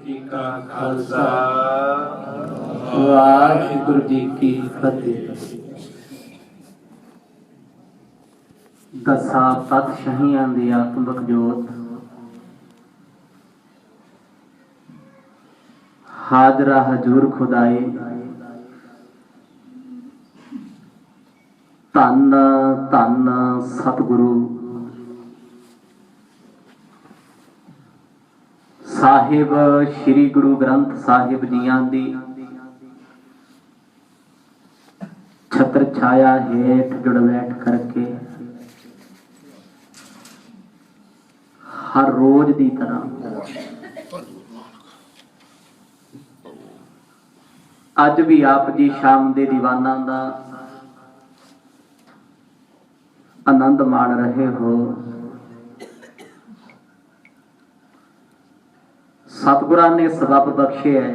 जी का खालसा वाहिगुरु जी की फतेह। दसा पातशाहियां दी आत्मक जोत हाजरा हजूर खुदाए धन धन सतगुरु साहिब श्री गुरु ग्रंथ साहिब जियां दी छत्र छाया हेठ जुड़ बैठ करके हर रोज दी तरह अज भी आप जी शाम दे दीवाना दा आनंद माण रहे हो। सतगुरां ने सबब बख्शे है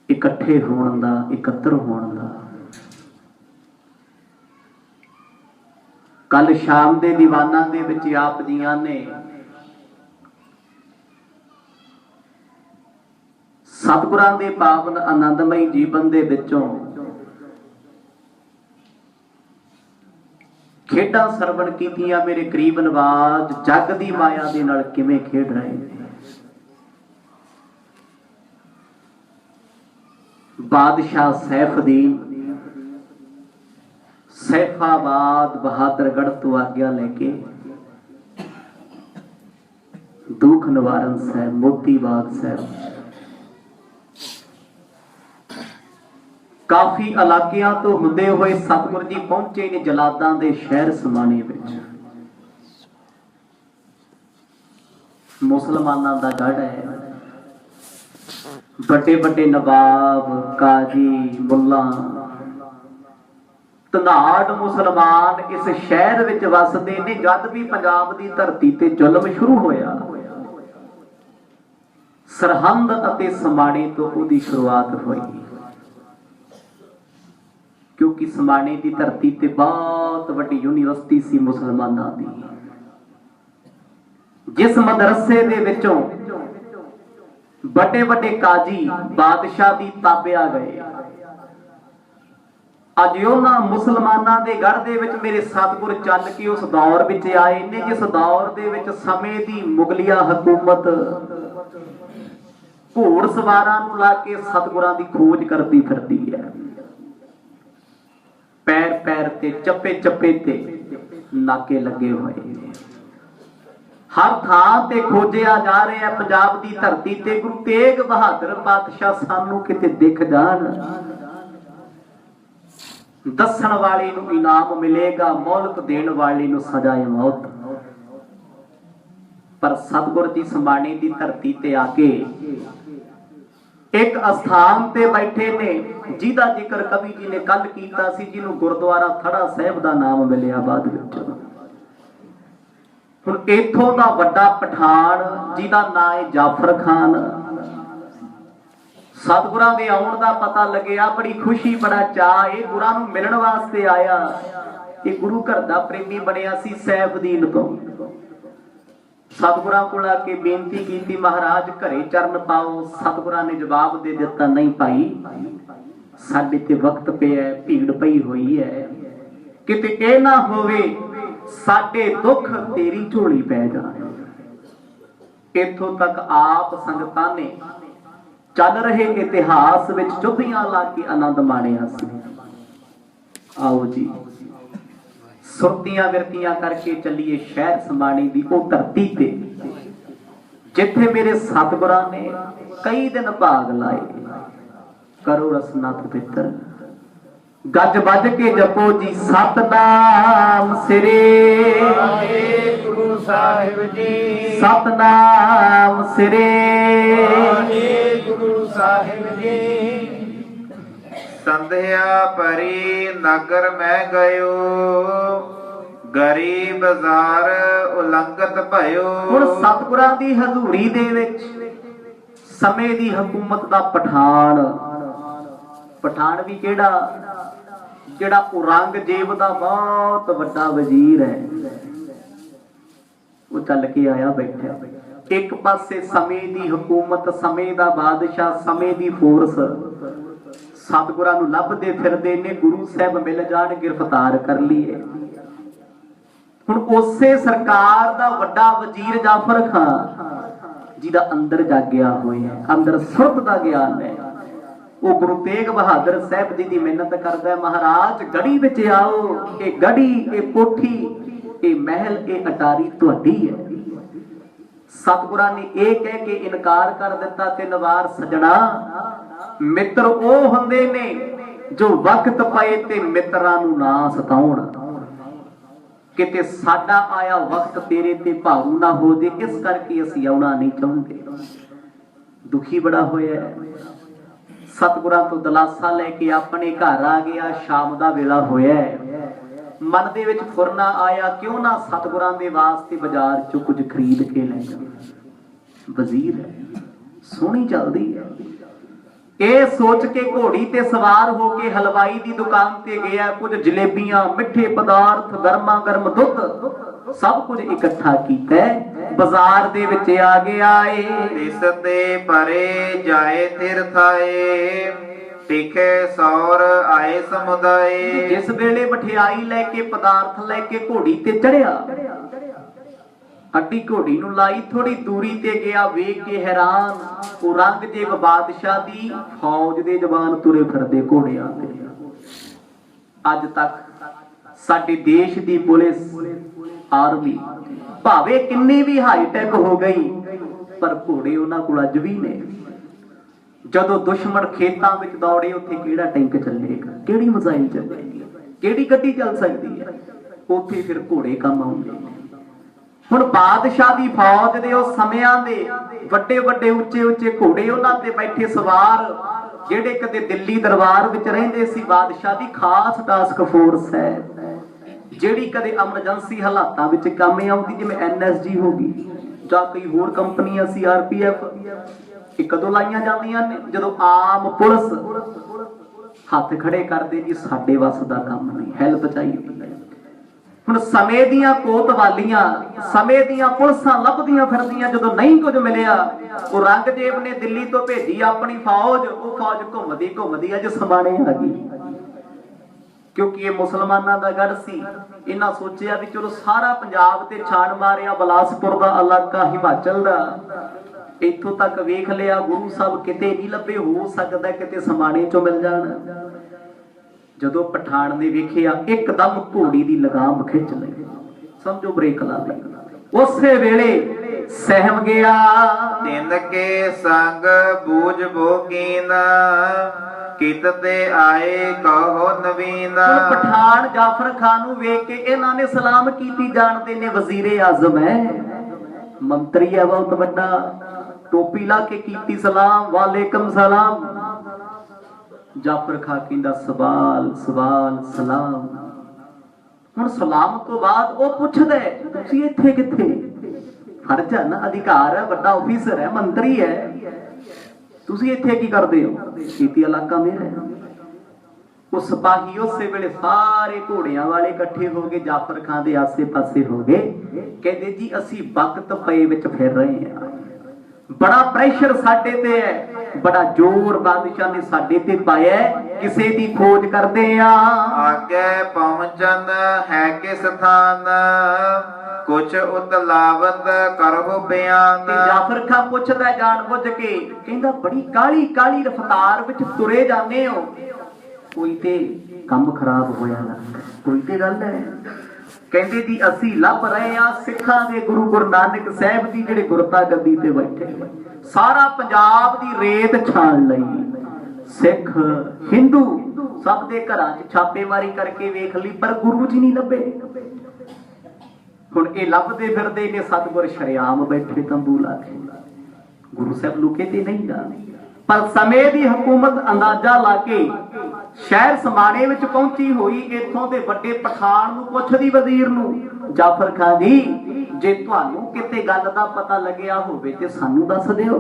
इकट्ठे होण दा, एकत्र होण दा। कल शाम दे दीवाना दे विच आप जियां ने सतगुरां दे पावन आनंदमई जीवन दे विचों खेडां सरवण कीतियां। मेरे करीब नवाज जग दी माया दे नाल किवें खेड रहे ने। बादशाह सैफुद्दीन सैफाबाद बहादुरगढ़ तो आज्ञा लेके दुख निवारण साहब मोतीबाग साहब काफी इलाकियां तो हुंदे होए सतगुरु जी पहुंचे ने जलादां दे शहर समाने विच। मुसलमानां दा गढ़ है। बड़े बड़े नवाब काजी मुल्ला धनाड़ मुसलमान इस शहर विच वसदे ने। जद भी पंजाब दी धरती ते जुल्म शुरू होया सरहंद अते समाणे तो उहदी शुरुआत होई, क्योंकि समाणे की धरती ते बहुत वड्डी यूनिवर्सिटी सी मुसलमानां दी। जिस मदरसे दे विचों बड़े बड़े काजी बादशाह दी ताबे आ गए। अज उन्हां मुसलमानां दे गढ़ दे विच मेरे सतगुर चल के उस दौर विच आए ने जिस दौर दे विच समय दी मुगलिया हुकूमत घोड़ सवारां नूं ला के सतगुरां दी खोज करती फिरदी है। पैर पैर ते चप्पे चप्पे ते नाके लगे हुए हर थां ते खोजिया जा रहा है। पंजाब की धरती ते गुरु तेग बहादुर पातशाह सानू किते दिख जान, दसन वाले नू इनाम मिलेगा, मोहलत देण वाले नू सजाए मौत। पर सतगुर जी समाणे की धरती ते आके एक अस्थान ते बैठे ने जिहदा जिक्र कवि जी ने कल कीता सी, जिन्हों गुरुद्वारा थड़ा साहिब दा नाम मिलिया बाद विच। हुण इथों दा वड्डा पठान जिहदा नाम है जाफर खान, सतगुरां दे आउण दा पता लग्या बड़ी खुशी बड़ा चाह ये गुरां नूं मिलण वास्ते आया। ये गुरु घर दा प्रेमी बनिया सी सैफुद्दीन तो। सतगुरां कोल आके बेनती की महाराज घरे चरण पाओ। सतगुरां ने जवाब दे दिता नहीं भाई साडे ते वक्त पिया भीड़ पई हुई है, किते ए ना होवे साडे दुख तेरी झोली पै जाए। इथों तक आप संगतां ने चल रहे इतिहास विच चुभियां ला के आनंद माणिया सी। आओ जी सुरतियां विरतियां करके चलिए शहर समाणे दी ओ धरती ते जिथे मेरे सतगुरां ने कई दिन भाग लाए। करो रसना पवित्र गज बज के जपो जी सतनाम सिरे गुरु साहिब जी, सतनाम सिरे गुरु साहिब जी। संध्या परी नगर में गयो, गरीब बाजार उलंघत भयो। हुण सतगुरां दी हजूरी दे विच समय दी हुकूमत दा पठान, पठान भी केड़ा जेड़ा औरंगजेब दा बहुत वड्डा वजीर है, वो चल के आया बैठा। एक पासे समय दी हुकूमत, समय दा बादशाह, समय दी फोर्स सतगुरां नूं लभदे फिरदे ने, गुरु साहब मिल जाण गिरफ्तार कर लिए। हुण उसे सरकार दा वड्डा वजीर जाफर खान जिहदा अंदर जागिया होया, अंदर सुरत दा ज्ञान है, वो गुरु तेग बहादुर साहब जी की मिन्नत करता है, महाराज गढ़ी विच आओ, ये गढ़ी, ये कोठी, ये महल, ये अटारी तुहाडी है। सतगुरां ने यह कह के इनकार कर दिता, 3 वार सजना मित्र वो हुंदे ने जो वक्त पए ते मित्रां नूं ना सताउण, किते साडा आया वक्त तेरे ते भारू ना हो जाए, इस करके असीं आउणा नहीं चाहुंदे। दुखी बड़ा होया, सतगुरां तो दलासा लैके अपने घर आ गया। शाम का वेला होया, मन दे विच फुरना आया, क्यों ना सतगुरां दे वास्ते बाजार चों कुछ खरीद के ले जावां। वजीर है, सोहनी चलदी है, ये सोच के घोड़ी ते सवार होके हलवाई दी दुकान ते गया। कुछ जलेबियां, मिठे पदार्थ, गर्मा गर्म दुध सब कुछ इकट्ठा कीता, बाजार दे विच आ गया। तिस ते परे जाए तीर्थाए, तिखे सौर आए समुदाय। जिस वेले मठियाई लेके, पदार्थ लेके घोड़ी ते चढ़िया, अड्डी घोड़ी नूं लाई, थोड़ी दूरी ते गया, वेख के हैरान, औरंगजेब बादशाह दी फौज दे जवान तुरे फिरदे घोड़ियां ते। अज तक साडे देश दी पुलिस, आर्मी भावे किन्नी भी हाईटैक हो गई, पर घोड़े उन्हां कोल अज भी ने। जदों दुश्मन खेतां विच दौड़े, उत्थे किहड़ा टैंक चलेगा, किहड़ी मिसाइल चलेगी, किहड़ी गड्डी चल सकती है, उत्थे फिर घोड़े काम आउंदे। हुण बादशाह दी फौज दे उस समयां दे वड्डे वड्डे उच्चे उच्चे घोड़े, उन्हां ते बैठे सवार जेड़े कदे दिल्ली दरबार विच रहिंदे सी। बादशाह दी खास टास्क फोर्स है, जेड़ी कदे एमरजेंसी हालातां विच काम आउंदी, जिवें NSG हो गई जां कई होर कंपनियां CRPF, ਇਹ कदों लाइया ਜਾਂਦੀਆਂ ਨੇ ਜਦੋਂ आम पुलिस हथ खड़े करदे जी साडे वस दा काम नहीं, हेल्प चाहिए। हुण समय दीयां कोतवालियां, समय दीयां पुलिसां लभदियां फिरदियां, जदों नहीं कुछ मिलिया, औरंगजेब ने दिल्ली तो भेजी अपनी फौज। वो फौज घुमदी घुमदी अज समाणे आ गई, क्योंकि ये मुसलमानां दा गढ़ सी। इन्हां सोचिया भी चलो सारा पंजाब ते छाण मारिया, बिलासपुर दा इलाका, हिमाचल दा, इत्थों तक वेख लिया, गुरु साहब किते नहीं लभे, हो सकदा किते समाणे चों मिल जाण। जदों पठान ने वेखिया, एकदम घोड़ी दी लगाम खिंच लई, समझो ब्रेक ला ली, उसे वेले सहम गया। तिन के संग बूझ भोगीन, कित ते आए कहो नवीन। पठान जाफर खान नूं वेख के इन्हां ने सलाम कीती, जानदे ने वजीरे आजम है, मंत्री है बहुत बड़ा, टोपी ला के कीती सलाम, वालेकुम सलाम। जाफर खान कहंदा सवाल सवाल सलाम। हुण सलाम तो बाद वो पुछदा तुसीं इत्थे कित्थे, फर्ज है ना, अधिकार है, बड़ा ऑफिसर है, मंत्री है, तुसीं इत्थे की करदे हो, खेती इलाका मेरा है। वो सिपाही उस वेले सारे घोड़ियां वाले इकट्ठे हो गए, जाफर खान दे आसे पासे हो गए, कहंदे जी असीं वक्त पए विच फिर रहे हैं, बड़ा प्रेशर साडे ते है, बड़ा जोर बादशाह ने साडे ते पाया है, किसे दी खोज करदे आ। आगे पहुंचन है किस स्थान, कुछ उतलावत करहो बयान। जाफर खान पुछदा जान बुझ के, कहंदा बड़ी काली काली रफ्तार विच तुरे जाने हो, कोई ते काम खराब होया ना, कोई ते गल है। कहंदे जी असी लभ रहे हैं सिखां दे गुरु नानक साहब जी, जिहड़े गुरता गद्दी ते बैठे, सारा पंजाब दी रेत छाण लई, सिख हिंदू सब दे घरां च छापेमारी करके वेख ली, पर गुरु जी नहीं लभे। हुण ये लभदे फिरदे ने, सतगुर शरेआम बैठे तंबू ला के, गुरु साहब लुके ते नहीं जाने, पर समय दी हुकूमत अंदाजा ला के शहर समाणे विच पहुंची हुई। इत्थों दे वड्डे पठान नूं पुछदी वजीर नूं, जाफर खान जी जे तुहानूं किते गल दा पता लग्या होवे ते सानूं दस दिओ।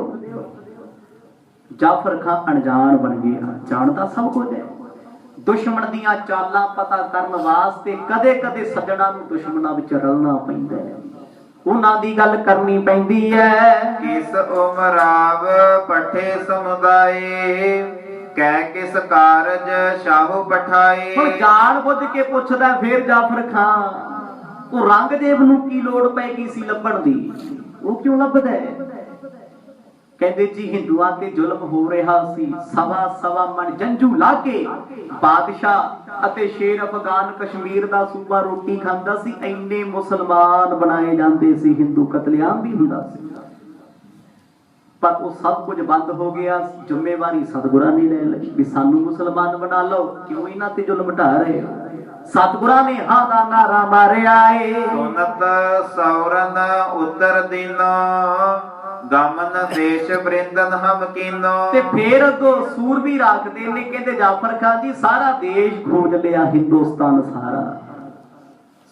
जाफर खान अणजाण बन गया, जानदा सब कुछ है, दुश्मन दीयां चालां पता करन वास्ते कदे कदे सज्जणां नूं दुश्मनां विच रलना पैंदा है। ਉਹਨਾਂ ਦੀ ਗੱਲ ਕਰਨੀ ਪੈਂਦੀ ਹੈ। ਕਿਸ ਉਮਰਾਵ ਪਠੇ ਸਮੁਦਾਏ ਕਹਿ ਕਿਸ ਕਾਰਜ ਸ਼ਾਹੂ ਹੁਣ ਪਠਾਏ। ਜਾਣ ਬੁੱਝ ਕੇ ਪੁੱਛਦਾ ਫੇਰ ਜਾਫਰ ਖਾਨ, ਉਹ ਰੰਗਦੇਵ ਨੂੰ ਕੀ ਲੋੜ ਪੈ ਗਈ ਸੀ ਲੱਭਣ ਦੀ, ਉਹ ਕਿਉਂ ਲੱਭਦਾ ਹੈ? ਕਹਿੰਦੇ ਜੀ ਹਿੰਦੂਆਂ ਤੇ ਜ਼ੁਲਮ ਹੋ ਰਿਹਾ ਸੀ, ਸਵਾ ਮਣ ਜੰਝੂ ਲਾ ਕੇ ਬਾਦਸ਼ਾਹ ਅਤੇ ਸ਼ੇਰ ਅਫਗਾਨ ਕਸ਼ਮੀਰ ਦਾ ਸੂਬਾ ਰੋਟੀ ਖਾਂਦਾ ਸੀ, ਇੰਨੇ ਮੁਸਲਮਾਨ ਬਣਾਏ ਜਾਂਦੇ ਸੀ, ਹਿੰਦੂ ਕਤਲੇਆਮ ਵੀ ਹੁੰਦਾ ਸੀ। ਪਰ ਉਹ ਸਭ ਕੁਝ ਬੰਦ ਹੋ ਗਿਆ। ਜ਼ਿੰਮੇਵਾਰੀ ਸਤਿਗੁਰਾਂ ਨੇ ਲੈ ਲਈ ਵੀ ਸਾਨੂੰ ਮੁਸਲਮਾਨ ਬਣਾ ਲਓ, ਕਿਉਂ ਇਹਨਾਂ ਤੇ ਜ਼ੁਲਮ ਢਾ ਰਹੇ ਹੋ? ਸਤਿਗੁਰਾਂ ਨੇ ਹਾਂ ਦਾ ਨਾਰਾ ਮਾਰਿਆ ਏ, ਸੁਨਤ ਸੌਰਨ ਉਤਰ ਦਿਨੋ ਦਮਨ ਦੇਸ਼ ਬ੍ਰਿੰਦਨ ਹਮ ਕੀਨੋ। ਤੇ ਫੇਰ ਅੱਗੋਂ ਸੂਰਬੀਰ ਆਖਦੇ ਨੇ, ਕਹਿੰਦੇ ਜਾਫਰ ਖਾਨ ਜੀ ਸਾਰਾ ਦੇਸ਼ ਖੋਜ ਲਿਆ, ਹਿੰਦੁਸਤਾਨ ਸਾਰਾ,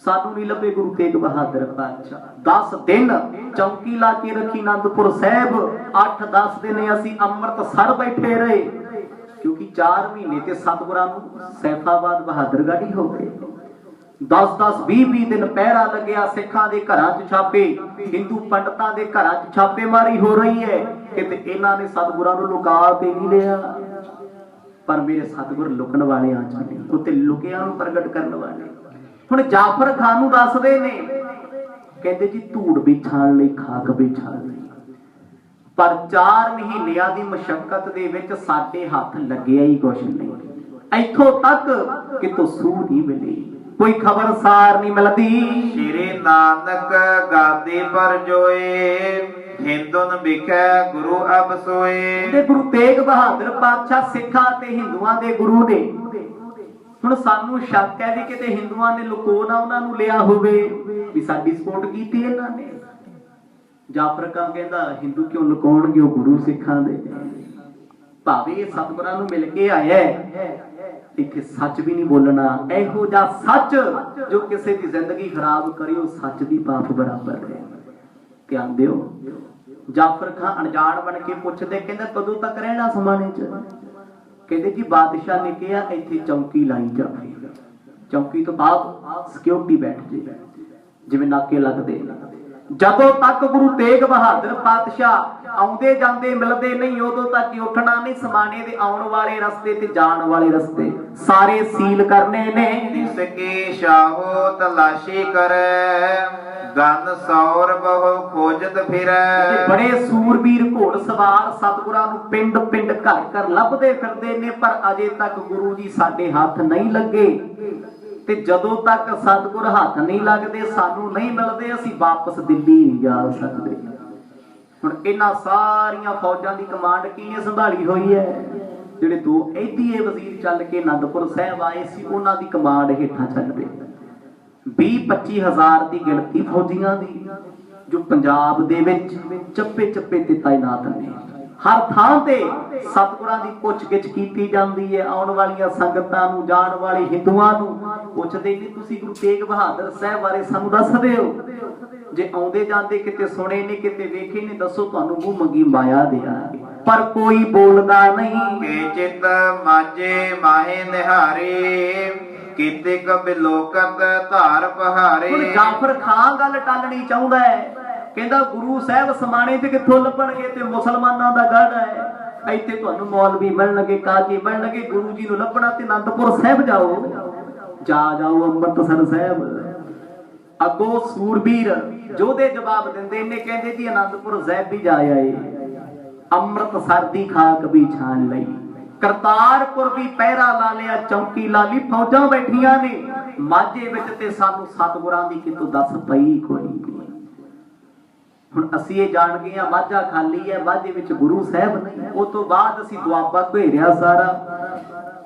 ਸਾਨੂੰ ਨਹੀਂ ਲੱਭੇ ਗੁਰੂ ਤੇਗ ਬਹਾਦਰ ਪਾਤਸ਼ਾਹ। 10 ਦਿਨ ਚੌਕੀ ਲਾ ਕੇ ਰੱਖੀ ਅਨੰਦਪੁਰ ਸਾਹਿਬ, 8-10 ਦਿਨ ਅਸੀਂ ਅੰਮ੍ਰਿਤਸਰ ਬੈਠੇ ਰਹੇ, ਕਿਉਂਕਿ 4 ਮਹੀਨੇ ਤੇ ਸਤਿਗੁਰਾਂ ਨੂੰ ਸੈਫਾਬਾਦ ਬਹਾਦਰਗੜ੍ਹ ਹੀ ਹੋ ਗਏ। 10-10 20-20 ਦਿਨ ਪਹਿਰਾ ਲੱਗਿਆ, ਸਿੱਖਾਂ ਦੇ ਘਰਾਂ 'ਚ ਛਾਪੇ, ਹਿੰਦੂ ਪੰਡਤਾਂ ਦੇ ਘਰਾਂ 'ਚ ਛਾਪੇਮਾਰੀ ਹੋ ਰਹੀ ਹੈ, ਕਿਤੇ ਇਹਨਾਂ ਨੇ ਸਤਿਗੁਰਾਂ ਨੂੰ ਲੁਕਾ ਤੇ ਨਹੀਂ ਲਿਆ। ਪਰ ਮੇਰੇ ਸਤਿਗੁਰ ਲੁਕਣ ਵਾਲਿਆਂ 'ਚ ਨਹੀਂ, ਉੱਤੇ ਲੁਕਿਆਂ ਨੂੰ ਪ੍ਰਗਟ ਕਰਨ ਵਾਲੇ। ਹੁਣ ਜਾਫਰ ਖਾਨ ਨੂੰ ਦੱਸਦੇ ਨੇ, ਕਹਿੰਦੇ ਜੀ ਧੂੜ ਵਿਛਾਣ ਲਈ ਖਾਕ ਵਿਛਾ ਲਈ, ਪਰ 4 ਮਹੀਨਿਆਂ ਦੀ ਮਸ਼ੱਕਤ ਦੇ ਵਿੱਚ ਸਾਡੇ ਹੱਥ ਲੱਗਿਆ ਹੀ ਕੁਛ ਨਹੀਂ। ਇੱਥੋਂ ਤੱਕ ਕਿ ਤੂੰ ਸੂਹ ਨਹੀਂ ਮਿਲੀ, ਕੋਈ ਖਬਰਸਾਰ ਨਹੀਂ ਮਿਲਦੀ। ਸ਼੍ਰੀ ਨਾਨਕ ਗਾਦੀ ਪਰ ਜੋਏ ਹਿੰਦੁਨ ਵਿਖੇ ਗੁਰੂ ਅਬ ਸੋਏ। ਤੇ ਗੁਰੂ ਤੇਗ ਬਹਾਦਰ ਪਾਤਸ਼ਾਹ ਸਿੱਖਾਂ ਤੇ ਹਿੰਦੂਆਂ ਦੇ ਗੁਰੂ ਨੇ। ਹੁਣ ਸਾਨੂੰ ਸ਼ੱਕ ਹੈ ਵੀ ਕਿਤੇ ਹਿੰਦੂਆਂ ਨੇ ਲੁਕੋ ਨਾ ਉਹਨਾਂ ਨੂੰ ਲਿਆ ਹੋਵੇ, ਵੀ ਸਾਡੀ ਸਪੋਰਟ ਕੀਤੀ ਇਹਨਾਂ ਨੇ। ਜਾਫਰ ਖਾਨ ਕਹਿੰਦਾ ਹਿੰਦੂ ਕਿਉਂ ਲੁਕਾਉਣਗੇ, ਉਹ ਗੁਰੂ ਸਿੱਖਾਂ ਦੇ। ਭਾਵੇਂ ਸਤਿਗੁਰਾਂ ਨੂੰ ਮਿਲ ਕੇ ਆਇਆ, ਇੱਥੇ ਸੱਚ ਵੀ ਨਹੀਂ ਬੋਲਣਾ। ਇਹੋ ਜਿਹਾ ਸੱਚ ਜੋ ਕਿਸੇ ਦੀ ਜ਼ਿੰਦਗੀ ਖਰਾਬ ਕਰੇ, ਉਹ ਸੱਚ ਦੀ ਪਾਪ ਬਰਾਬਰ ਹੈ। ਧਿਆਨ ਦਿਓ। ਜਾਫਰ ਖਾਨ ਅਣਜਾਣ ਬਣ ਕੇ ਪੁੱਛਦੇ, ਕਹਿੰਦਾ ਕਦੋਂ ਤੱਕ ਰਹਿਣਾ ਸਮਾਣੇ 'ਚ? ਕਹਿੰਦੇ ਜੀ ਬਾਦਸ਼ਾਹ ਨੇ ਕਿਹਾ ਇੱਥੇ ਚੌਕੀ ਲਾਈ ਜਾਵੇ, ਚੌਕੀ ਤੋਂ ਬਾਅਦ ਸਿਕਿਉਰਿਟੀ ਬੈਠ ਜੇ, ਜਿਵੇਂ ਨਾਕੇ ਲੱਗਦੇ। ਜਦੋਂ ਤੱਕ ਗੁਰੂ ਤੇਗ ਬਹਾਦਰ ਪਾਤਸ਼ਾਹ ਆਉਂਦੇ ਜਾਂਦੇ ਮਿਲਦੇ ਨਹੀਂ, ਉਦੋਂ ਤੱਕ ਹੀ ਉੱਠਣਾ ਨਹੀਂ। ਸਮਾਣੇ ਦੇ ਆਉਣ ਵਾਲੇ ਰਸਤੇ ਤੇ ਜਾਣ ਵਾਲੇ ਰਸਤੇ ਸਾਰੇ ਸੀਲ ਕਰਨੇ ਨੇ। ਜਿਸ ਕੀ ਸ਼ਾਹੋ ਤਲਾਸ਼ੀ ਕਰੇ ਗਨ ਸੌਰ ਬਹੁ ਖੋਜਤ ਫਿਰੈ। ਬੜੇ ਸੂਰਬੀਰ ਘੋੜ ਸਵਾਰ ਸਤਿਗੁਰਾਂ ਨੂੰ ਪਿੰਡ ਪਿੰਡ ਘਰ ਘਰ ਲੱਭਦੇ ਫਿਰਦੇ ਨੇ, ਪਰ ਅਜੇ ਤੱਕ ਗੁਰੂ ਜੀ ਸਾਡੇ ਹੱਥ ਨਹੀਂ ਲੱਗੇ। ਤੇ ਜਦੋਂ ਤੱਕ ਸਤਿਗੁਰ ਹੱਥ ਨਹੀਂ ਲੱਗਦੇ, ਸਾਨੂੰ ਨਹੀਂ ਮਿਲਦੇ, ਅਸੀਂ ਵਾਪਸ ਦਿੱਲੀ ਨਹੀਂ ਜਾ ਸਕਦੇ। ਹੁਣ ਇਹਨਾਂ ਸਾਰੀਆਂ ਫੌਜਾਂ ਦੀ ਕਮਾਂਡ ਕਿਹਨੇ ਸੰਭਾਲੀ ਹੋਈ ਹੈ? ਜਿਹੜੇ 2 ਐਦੀਏ ਵਜ਼ੀਰ ਚੱਲ ਕੇ ਅਨੰਦਪੁਰ ਸਾਹਿਬ ਆਏ ਸੀ, ਉਹਨਾਂ ਦੀ ਕਮਾਂਡ ਹੇਠਾਂ ਚੱਲਦੇ। 20-25 ਹਜ਼ਾਰ ਦੀ ਗਿਣਤੀ ਫੌਜੀਆਂ ਦੀ, ਜੋ ਪੰਜਾਬ ਦੇ ਵਿੱਚ ਚੱਪੇ ਚੱਪੇ ਤੇ ਤਾਇਨਾਤ ਨੇ। ਹਰ ਥਾਂ ਤੇ ਸਤਿਗੁਰਾਂ ਦੀ ਪੁੱਛਗਿੱਛ ਕੀਤੀ ਜਾਂਦੀ ਹੈ। ਆਉਣ ਵਾਲੀਆਂ ਸੰਗਤਾਂ ਨੂੰ, ਜਾਣ ਵਾਲੇ ਹਿੰਦੂਆਂ ਨੂੰ ਪੁੱਛਦੇ ਨੇ ਤੁਸੀਂ ਗੁਰੂ ਤੇਗ ਬਹਾਦਰ ਸਾਹਿਬ ਬਾਰੇ ਸਾਨੂੰ ਦੱਸ ਦਿਓ। ਜੇ ਆਉਂਦੇ ਜਾਂਦੇ ਕਿਤੇ ਸੁਣੇ ਨੇ, ਕਿਤੇ ਵੇਖੇ ਨੇ, ਦੱਸੋ, ਤੁਹਾਨੂੰ ਮੂੰਹ ਮੰਗੀ ਮਾਇਆ ਦਿਆਂਗੇ। ਪਰ ਕੋਈ ਬੋਲਦਾ ਨਹੀਂ। ਕੇ ਚਿਤ ਮਾਝੇ ਮਾਹੇ ਨਿਹਾਰੇ ਕੀਤੇ ਕਬ ਲੋਕਤ ਧਾਰ ਪਹਾਰੇ। ਹੁਣ ਜਾਫਰ ਖਾਨ ਗੱਲ ਟਾਲਣੀ ਚਾਹੁੰਦਾ ਹੈ, ਕਹਿੰਦਾ ਗੁਰੂ ਸਾਹਿਬ ਸਮਾਣੇ 'ਚ ਕਿੱਥੋਂ ਲੱਭਣਗੇ, ਤੇ ਮੁਸਲਮਾਨਾਂ ਦਾ ਗੜ ਹੈ। ਇੱਥੇ ਤੁਹਾਨੂੰ ਮੌਲਵੀ ਮਿਲਣਗੇ, ਕਾਜੀ ਮਿਲਣਗੇ। ਗੁਰੂ ਜੀ ਨੂੰ ਲੱਭਣਾ ਤੇ ਅਨੰਦਪੁਰ ਸਾਹਿਬ ਜਾਓ, ਜਾਓ ਅੰਮ੍ਰਿਤਸਰ ਸਾਹਿਬ। ਅੱਗੋਂ ਸੂਰਬੀਰ ਯੋਧੇ ਜਵਾਬ ਦਿੰਦੇ ਨੇ, ਕਹਿੰਦੇ ਜੀ ਅਨੰਦਪੁਰ ਸਾਹਿਬ ਵੀ ਜਾ ਆਏ, ਅੰਮ੍ਰਿਤਸਰ ਦੀ ਖਾਕ ਵੀ ਛਾਣ ਲਈ, ਕਰਤਾਰਪੁਰ ਵੀ ਪਹਿਰਾ ਲਾ ਲਿਆ, ਚੌਕੀ ਲਾ ਲਈ, ਫੌਜਾਂ ਬੈਠੀਆਂ ਨੇ ਮਾਝੇ ਵਿੱਚ, ਤੇ ਸਾਨੂੰ ਸਤਿਗੁਰਾਂ ਦੀ ਕਿਤੋਂ ਦੱਸ ਪਈ ਕੋਈ ਨਹੀਂ। ਹੁਣ ਅਸੀਂ ਇਹ ਜਾਣ ਗਏ ਆ ਮਾਝਾ ਖਾਲੀ ਹੈ, ਮਾਝੇ ਵਿੱਚ ਗੁਰੂ ਸਾਹਿਬ ਨਹੀਂ। ਉਸ ਤੋਂ ਬਾਅਦ ਅਸੀਂ ਦੁਆਬਾ ਘੇਰਿਆ ਸਾਰਾ।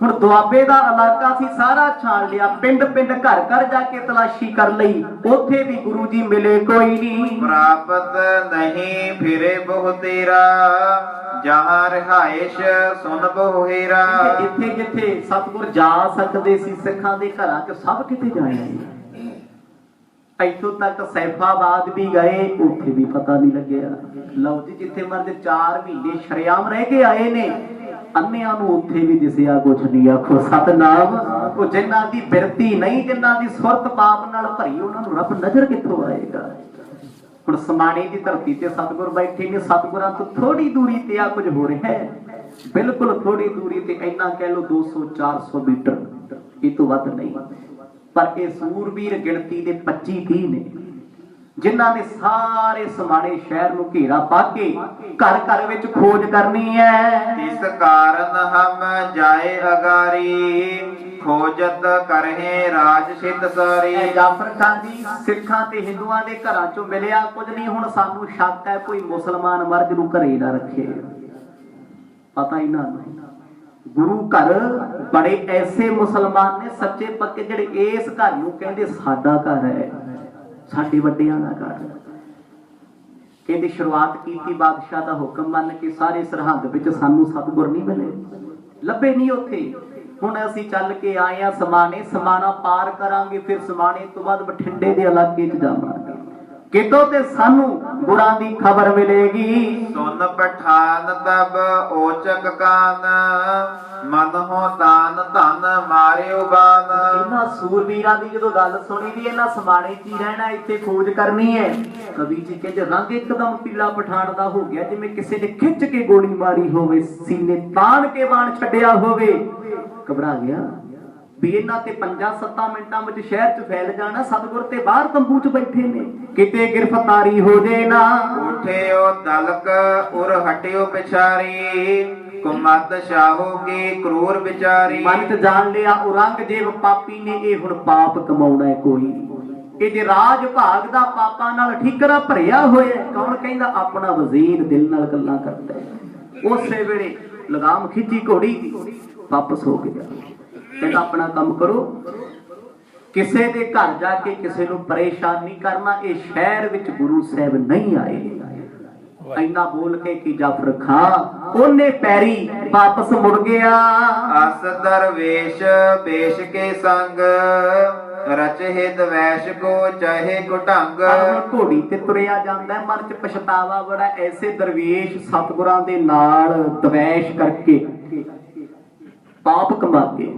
ਹੁਣ ਦੁਆਬੇ ਦਾ ਇਲਾਕਾ ਸੀ ਸਾਰਾ ਛਾਣ ਲਿਆ, ਪਿੰਡ ਪਿੰਡ ਘਰ ਘਰ ਜਾ ਕੇ ਤਲਾਸ਼ੀ ਕਰ ਲਈ, ਉੱਥੇ ਵੀ ਗੁਰੂ ਜੀ ਮਿਲੇ ਕੋਈ ਨਹੀਂ। ਪ੍ਰਾਪਤ ਨਹੀਂ ਫਿਰੇ ਬਹੁ ਤੇਰਾ ਜਹਾਂ ਰਿਹਾਇਸ਼ ਸੁਨ ਬਹੁ ਹੀਰਾ। ਜਿੱਥੇ ਜਿੱਥੇ ਸਤਿਗੁਰ ਜਾ ਸਕਦੇ ਸੀ ਸਿੱਖਾਂ ਦੇ ਘਰਾਂ 'ਚ, ਸਭ ਕਿਤੇ ਜਾਇਆ। ਇੱਥੋਂ ਤੱਕ ਸੈਫਾਬਾਦ ਵੀ ਗਏ, ਉੱਥੇ ਵੀ ਪਤਾ ਨਹੀਂ ਲੱਗਿਆ। ਲਓ ਜੀ, ਜਿੱਥੇ ਮਰਦੇ 4 ਮਹੀਨੇ ਸ਼ਰੇਆਮ ਰਹਿ ਕੇ ਆਏ ਨੇ, ਅੰਨਿਆਂ ਨੂੰ ਉੱਥੇ ਵੀ ਦਿਸਿਆ ਕੁਛ ਨਹੀਂ। ਆਖੋ ਸਤਨਾਮ। ਉਹ ਜਿਨ੍ਹਾਂ ਦੀ ਬਿਰਤੀ ਨਹੀਂ, ਜਿਨ੍ਹਾਂ ਦੀ ਸੁਰਤ ਪਾਪ ਨਾਲ ਭਰੀ, ਉਹਨਾਂ ਨੂੰ ਰੱਬ ਨਜ਼ਰ ਕਿੱਥੋਂ ਆਏਗਾ? ਹੁਣ ਸਮਾਣੇ ਦੀ ਧਰਤੀ ਤੇ ਸਤਿਗੁਰ ਬੈਠੇ ਨੇ। ਸਤਿਗੁਰਾਂ ਤੋਂ ਥੋੜੀ ਦੂਰੀ ਤੇ ਆ ਕੁਝ ਹੋ ਰਿਹਾ ਹੈ, ਬਿਲਕੁਲ ਥੋੜੀ ਦੂਰੀ ਤੇ, ਇੰਨਾ ਕਹਿ ਲਓ 200-400 ਮੀਟਰ, ਇਹ ਤੋਂ ਵੱਧ ਨਹੀਂ। ਪਰ ਇਹ ਸੂਰਬੀਰ ਗਿਣਤੀ ਦੇ 25-30 ਨੇ, ਜਿਨ੍ਹਾਂ ਨੇ ਸਾਰੇ ਸਮਾਣੇ ਸ਼ਹਿਰ ਨੂੰ ਘੇਰਾ ਪਾ ਕੇ ਘਰ ਘਰ ਵਿੱਚ ਖੋਜ ਕਰਨੀ ਹੈ। ਇਸ ਕਾਰਨ ਹਮ ਜਾਏ ਅਗਾਰੀ, ਖੋਜਤ ਕਰਹਿ ਰਾਜ ਸਿੱਧ ਸਾਰੀ। ਜਾਫਰ ਖਾਨ ਜੀ, ਸਿੱਖਾਂ ਤੇ ਹਿੰਦੂਆਂ ਦੇ ਘਰਾਂ ਚੋਂ ਮਿਲਿਆ ਕੁਝ ਨਹੀਂ। ਹੁਣ ਸਾਨੂੰ ਸ਼ੱਕ ਹੈ ਕੋਈ ਮੁਸਲਮਾਨ ਮਰਦ ਨੂੰ ਘਰੇ ਨਾ ਰੱਖੇ, ਪਤਾ ਹੀ ਨਾ। ਗੁਰੂ ਘਰ ਬੜੇ ਐਸੇ ਮੁਸਲਮਾਨ ਨੇ ਸੱਚੇ ਪੱਕੇ, ਜਿਹੜੇ ਇਸ ਘਰ ਨੂੰ ਕਹਿੰਦੇ ਸਾਡਾ ਘਰ ਹੈ, ਸਾਡੇ ਵੱਡਿਆਂ ਦਾ ਘਰ। ਕਹਿੰਦੇ ਸ਼ੁਰੂਆਤ ਕੀਤੀ ਬਾਦਸ਼ਾਹ ਦਾ ਹੁਕਮ ਮੰਨ ਕੇ, ਸਾਰੇ ਸਰਹੰਦ ਵਿੱਚ ਸਾਨੂੰ ਸਤਿਗੁਰ ਨਹੀਂ ਮਿਲੇ, ਲੱਭੇ ਨਹੀਂ ਉੱਥੇ। ਹੁਣ ਅਸੀਂ ਚੱਲ ਕੇ ਆਏ ਆ ਸਮਾਣੇ, ਸਮਾਣਾ ਪਾਰ ਕਰਾਂਗੇ, ਫਿਰ ਸਮਾਣੇ ਤੋਂ ਬਾਅਦ ਬਠਿੰਡੇ ਦੇ ਇਲਾਕੇ 'ਚ ਜਾਵਾਂਗੇ, ਕਿਤੋਂ ਤੇ ਸਾਨੂੰ ਗੁਰਾਂ ਦੀ ਖਬਰ ਮਿਲੇਗੀ। ਸੁਨ ਪਠਾਨ ਤਬ ਓਚਕ ਕਾਨ, ਮਨ ਹੋ ਦਾਨ ਧਨ ਮਾਰਿਓ ਬਾਨ। ਇਹਨਾਂ ਸੂਰਬੀਰਾਂ ਦੀ ਜਦੋਂ ਗੱਲ ਸੁਣੀ ਵੀ ਇਹਨਾਂ ਸਮਾਣੇ 'ਚ ਹੀ ਰਹਿਣਾ, ਇੱਥੇ ਖੋਜ ਕਰਨੀ ਹੈ, ਕਵੀ ਜੀ ਕਹਿੰਦੇ ਰੰਗ ਇੱਕਦਮ ਪੀਲਾ ਪਠਾਨ ਦਾ ਹੋ ਗਿਆ, ਜਿਵੇਂ ਕਿਸੇ ਨੇ ਖਿੱਚ ਕੇ ਗੋਲੀ ਮਾਰੀ ਹੋਵੇ, ਸੀਨੇ ਤਾਣ ਕੇ ਬਾਣ ਛੱਡਿਆ ਹੋਵੇ। ਘਬਰਾ ਗਿਆ ਵੀ ਇਹਨਾਂ ਤੇ 5-7 ਮਿੰਟਾਂ ਵਿੱਚ ਸ਼ਹਿਰ 'ਚ ਫੈਲ ਜਾਣਾ। ਸਤਿਗੁਰ ਤੇ ਬਾਹਰ ਤੰਬੂ 'ਚ ਬੈਠੇ ਨੇ, ਕਿਤੇ ਗ੍ਰਿਫਤਾਰੀ ਹੋ ਜੇ ਨਾ। ਉਠਿਓ ਦਲਕ ਉਰ ਹਟਿਓ ਪਿਛਾਰੀ, ਕੁਮਤ ਸ਼ਾਹੋ ਕੀ ਕਰੂਰ ਵਿਚਾਰੀ। ਮਨ 'ਚ ਜਾਣ ਲਿਆ ਔਰੰਗਜ਼ੇਬ ਪਾਪੀ ਨੇ, ਇਹ ਹੁਣ ਪਾਪ ਕਮਾਉਣਾ ਹੈ ਕੋਈ। ਇਹ ਜੇ ਰਾਜ ਭਾਗ ਦਾ ਪਾਪਾਂ ਨਾਲ ਠੀਕਰਾ ਭਰਿਆ ਹੋਇਆ। ਕੌਣ ਕਹਿੰਦਾ? ਆਪਣਾ ਵਜ਼ੀਰ ਦਿਲ ਨਾਲ ਗੱਲਾਂ ਕਰਦਾ ਹੈ। ਉਸੇ ਵੇਲੇ ਲਗਾਮ ਖਿੱਚੀ ਘੋੜੀ ਦੀ, ਵਾਪਸ ਹੋ ਗਿਆ। ਕਹਿੰਦਾ ਆਪਣਾ ਕੰਮ ਕਰੋ, ਕਿਸੇ ਦੇ ਘਰ ਜਾ ਕੇ ਕਿਸੇ ਨੂੰ ਪਰੇਸ਼ਾਨ ਨਹੀਂ ਕਰਨਾ। ਇਹ ਸ਼ਹਿਰ ਵਿੱਚ ਗੁਰੂ ਸਾਹਿਬ ਨਹੀਂ ਆਏ। ਇੰਨਾ ਬੋਲ ਕੇ ਕਿ ਜਾਫਰ ਖਾਂ ਉਹਨੇ ਪੈਰੀ ਵਾਪਸ ਮੁੜ ਗਿਆ। ਅਸ ਦਰਵੇਸ਼ ਬੇਸ਼ ਕੇ ਸੰਗ, ਰਚਹਿ ਦਵੈਸ਼ ਕੋ ਚਾਹੇ ਕੁਟੰਗ। ਘੋੜੀ ਤੇ ਤੁਰਿਆ ਜਾਂਦਾ, ਮਨ ਚ ਪਛਤਾਵਾ ਬੜਾ। ਐਸੇ ਦਰਵੇਸ਼ ਸਤਿਗੁਰਾਂ ਦੇ ਨਾਲ ਦਵੈਸ਼ ਕਰਕੇ ਪਾਪ ਕਮਾ ਕੇ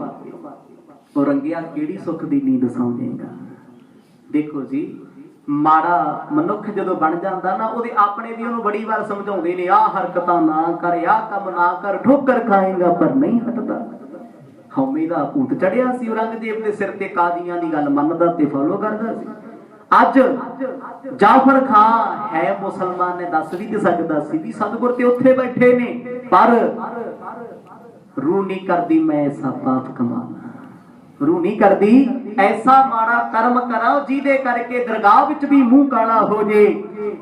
ਉਹ ਰੰਗਿਆ ਕਿਹੜੀ ਸੁੱਖ ਦੀ ਨੀਂਦ ਸੌਂ ਜਾਏਗਾ। ਦੇਖੋ ਜੀ, ਮਾੜਾ ਮਨੁੱਖ ਜਦੋਂ ਬਣ ਜਾਂਦਾ ਨਾ, ਉਹਦੇ ਆਪਣੇ ਵੀ ਉਹਨੂੰ ਬੜੀ ਵਾਰ ਸਮਝਾਉਂਦੇ ਨੇ, ਆਹ ਹਰਕਤਾਂ ਨਾ ਕਰ, ਆਹ ਕੰਮ ਨਾ ਕਰ, ਠੋਕਰ ਖਾਏਗਾ, ਪਰ ਨਹੀਂ ਹਟਦਾ। ਹਉਮੈ ਦਾ ਭੂਤ ਚੜਿਆ ਸੀ ਔਰੰਗਜ਼ੇਬ ਦੇ ਸਿਰ ਤੇ, ਕਾਦੀਆਂ ਦੀ ਗੱਲ ਮੰਨਦਾ ਤੇ ਫੋਲੋ ਕਰਦਾ ਸੀ। ਅੱਜ ਜਾਫਰ ਖਾਨ ਹੈ ਮੁਸਲਮਾਨ ਨੇ, ਦੱਸ ਵੀ ਤੇ ਸਕਦਾ ਸੀ ਵੀ ਸਤਿਗੁਰ ਤੇ ਉੱਥੇ ਬੈਠੇ ਨੇ, ਪਰ ਰੂਹ ਨਹੀਂ ਕਰਦੀ ਮੈਂ ਐਸਾ ਪਾਪ ਕਮਾਵਾਂ, ਰੂਹ ਨਹੀਂ ਕਰਦੀ ਐਸਾ ਮਾੜਾ ਕਰਮ ਕਰਾਂ ਜਿਹਦੇ ਕਰਕੇ ਦਰਗਾਹ ਵਿੱਚ ਵੀ ਮੂੰਹ ਕਾਲਾ ਹੋ ਜੇ।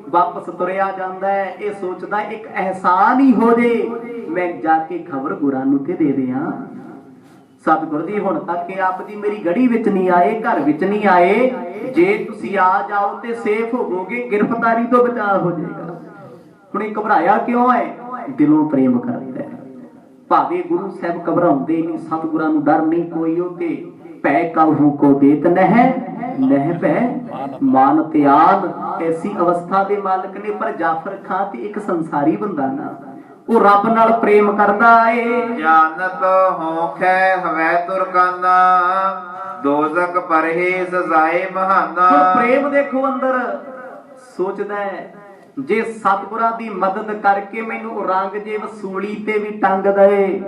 ਵਾਪਸ ਤੁਰਿਆ ਜਾਂਦਾ ਹੈ, ਇਹ ਸੋਚਦਾ ਇੱਕ ਅਹਿਸਾਨ ਹੀ ਹੋ ਜੇ, ਮੈਂ ਜਾ ਕੇ ਖਬਰ ਗੁਰਾਂ ਨੂੰ ਤੇ ਦੇ ਦਿਆਂ। ਸਤਿਗੁਰ ਜੀ ਹੁਣ ਤੱਕ ਆਪ ਜੀ ਮੇਰੀ ਗੜੀ ਵਿੱਚ ਨਹੀਂ ਆਏ, ਘਰ ਵਿੱਚ ਨਹੀਂ ਆਏ। ਜੇ ਤੁਸੀਂ ਆ ਜਾਓ ਤੇ ਸੇਫ ਹੋਵੋਗੇ, ਗ੍ਰਿਫਤਾਰੀ ਤੋਂ ਬਚਾਅ ਹੋ ਜਾਏਗਾ। ਹੁਣ ਇਹ ਘਬਰਾਇਆ ਕਿਉਂ ਹੈ? ਦਿਲੋਂ ਪ੍ਰੇਮ ਕਰਦਾ ਹੈ। ਭਾਵੇਂ ਗੁਰੂ ਸਾਹਿਬ ਘਬਰਾਉਂਦੇ ਨਹੀਂ, ਸਤਿਗੁਰਾਂ ਨੂੰ ਡਰ ਨਹੀਂ ਕੋਈ। ਉਹ ਤੇ ਭੈ ਕਾਹੂ ਕੋ ਦੇਤ ਨਹਿ ਭੈ ਮਾਨ ਤਿਆਨ। ਐਸੀ ਅਵਸਥਾ ਦੇ ਮਾਲਕ ਨੇ। ਪਰ ਜਾਫਰ ਖਾਂ ਤੇ ਇੱਕ ਸੰਸਾਰੀ ਬੰਦਾ ਨਾ, ਉਹ ਰੱਬ ਨਾਲ ਪ੍ਰੇਮ ਕਰਦਾ ਏ। ਜਾਨਤ ਹੋਖੈ ਹਵੈ ਤੁਰਕਾਨਾ, ਦੋਜ਼ਖ ਪਰਹੇ ਸਜ਼ਾਏ ਮਹਾਨਾ। ਪ੍ਰੇਮ ਦੇਖੋ ਅੰਦਰ, ਸੋਚਦਾ ਹੈ ਜੇ ਸਤਿਗੁਰਾਂ ਦੀ ਮਦਦ ਕਰਕੇ ਮੈਨੂੰ ਔਰੰਗਜ਼ੇਬ ਸੂਲੀ ਤੇ ਵੀ ਟੰਗ ਦਏ,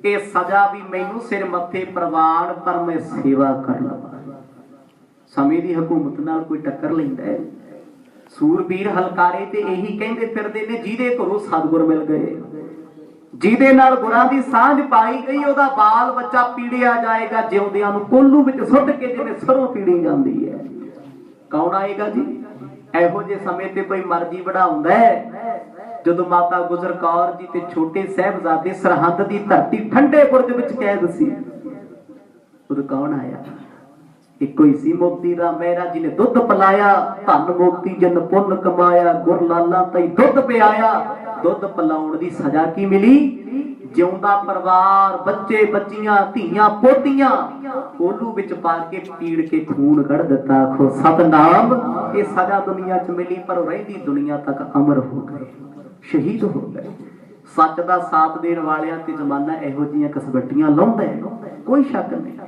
ਇਹ ਸਜ਼ਾ ਵੀ ਮੈਨੂੰ ਸਿਰ ਮੱਥੇ ਪ੍ਰਵਾਨ, ਪਰ ਮੈਂ ਸੇਵਾ ਕਰ ਲਵਾਂ। ਸਮੇਂ ਦੀ ਹਕੂਮਤ ਨਾਲ ਕੋਈ ਟੱਕਰ ਲੈਂਦਾ ਹੈ? ਸੂਰਬੀਰ ਹਲਕਾਰੇ ਤੇ ਇਹੀ ਕਹਿੰਦੇ ਫਿਰਦੇ ਨੇ, ਜਿਹਦੇ ਘਰੋਂ ਸਤਿਗੁਰ ਮਿਲ ਗਏ, ਜਿਹਦੇ ਨਾਲ ਗੁਰਾਂ ਦੀ ਸਾਂਝ ਪਾਈ ਗਈ, ਉਹਦਾ ਬਾਲ ਬੱਚਾ ਪੀੜਿਆ ਜਾਏਗਾ ਜਿਉਂਦਿਆਂ ਨੂੰ ਕੋਲੂ ਵਿੱਚ ਸੁੱਟ ਕੇ, ਜਿਵੇਂ ਸਰੋਂ ਪੀੜੀ ਜਾਂਦੀ ਹੈ। ਕੌਣ ਆਏਗਾ ਜੀ? ਇਹੋ ਜਿਹੇ ਸਮੇਂ ਤੇ ਕੋਈ ਮਰਜ਼ੀ ਵਢਾਉਂਦਾ ਹੈ। ਜਦੋਂ ਮਾਤਾ ਗੁਜਰ ਕੌਰ ਜੀ ਤੇ ਛੋਟੇ ਸਾਹਿਬਜ਼ਾਦੇ ਸਰਹੰਦ ਦੀ ਧਰਤੀ ਠੰਡੇ ਬੁਰਜ ਵਿੱਚ ਕੈਦ ਸੀ, ਉਦੋਂ ਕੌਣ ਆਇਆ? ਇੱਕੋ ਹੀ ਸੀ, ਮੋਤੀ ਰਾਮ ਮਹਿਰਾ ਜੀ ਨੇ ਦੁੱਧ ਪਿਲਾਇਆ। ਧੰਨ ਮੋਤੀ ਜਨ ਪੁੰਨ ਕਮਾਇਆ, ਗੁਰ ਲਾਲਾਂ ਤਾਈ ਦੁੱਧ ਪਿਆਇਆ। ਦੁੱਧ ਪਿਲਾਉਣ ਦੀ ਸਜ਼ਾ ਕੀ ਮਿਲੀ? ਜਿਉਂਦਾ ਪਰਿਵਾਰ, ਬੱਚੇ ਬੱਚੀਆਂ, ਧੀਆਂ ਪੋਤੀਆਂ ਕੋਲੂ ਵਿੱਚ ਪਾ ਕੇ ਪੀੜ ਕੇ ਖੂਨ ਕੱਢ ਦਿੱਤਾ। ਆਖੋ ਸਤਨਾਮ। ਇਹ ਸਜ਼ਾ ਦੁਨੀਆ 'ਚ ਮਿਲੀ, ਪਰ ਰਹਿੰਦੀ ਦੁਨੀਆ ਤੱਕ ਅਮਰ ਹੋ ਗਏ, ਸ਼ਹੀਦ ਹੋ ਗਏ। ਸੱਚ ਦਾ ਸਾਥ ਦੇਣ ਵਾਲਿਆਂ ਤੇ ਜ਼ਮਾਨਾ ਇਹੋ ਜਿਹੀਆਂ ਕਸਬੱਟੀਆਂ ਲਾਉਂਦਾ ਹੈ, ਕੋਈ ਸ਼ੱਕ ਨਹੀਂ।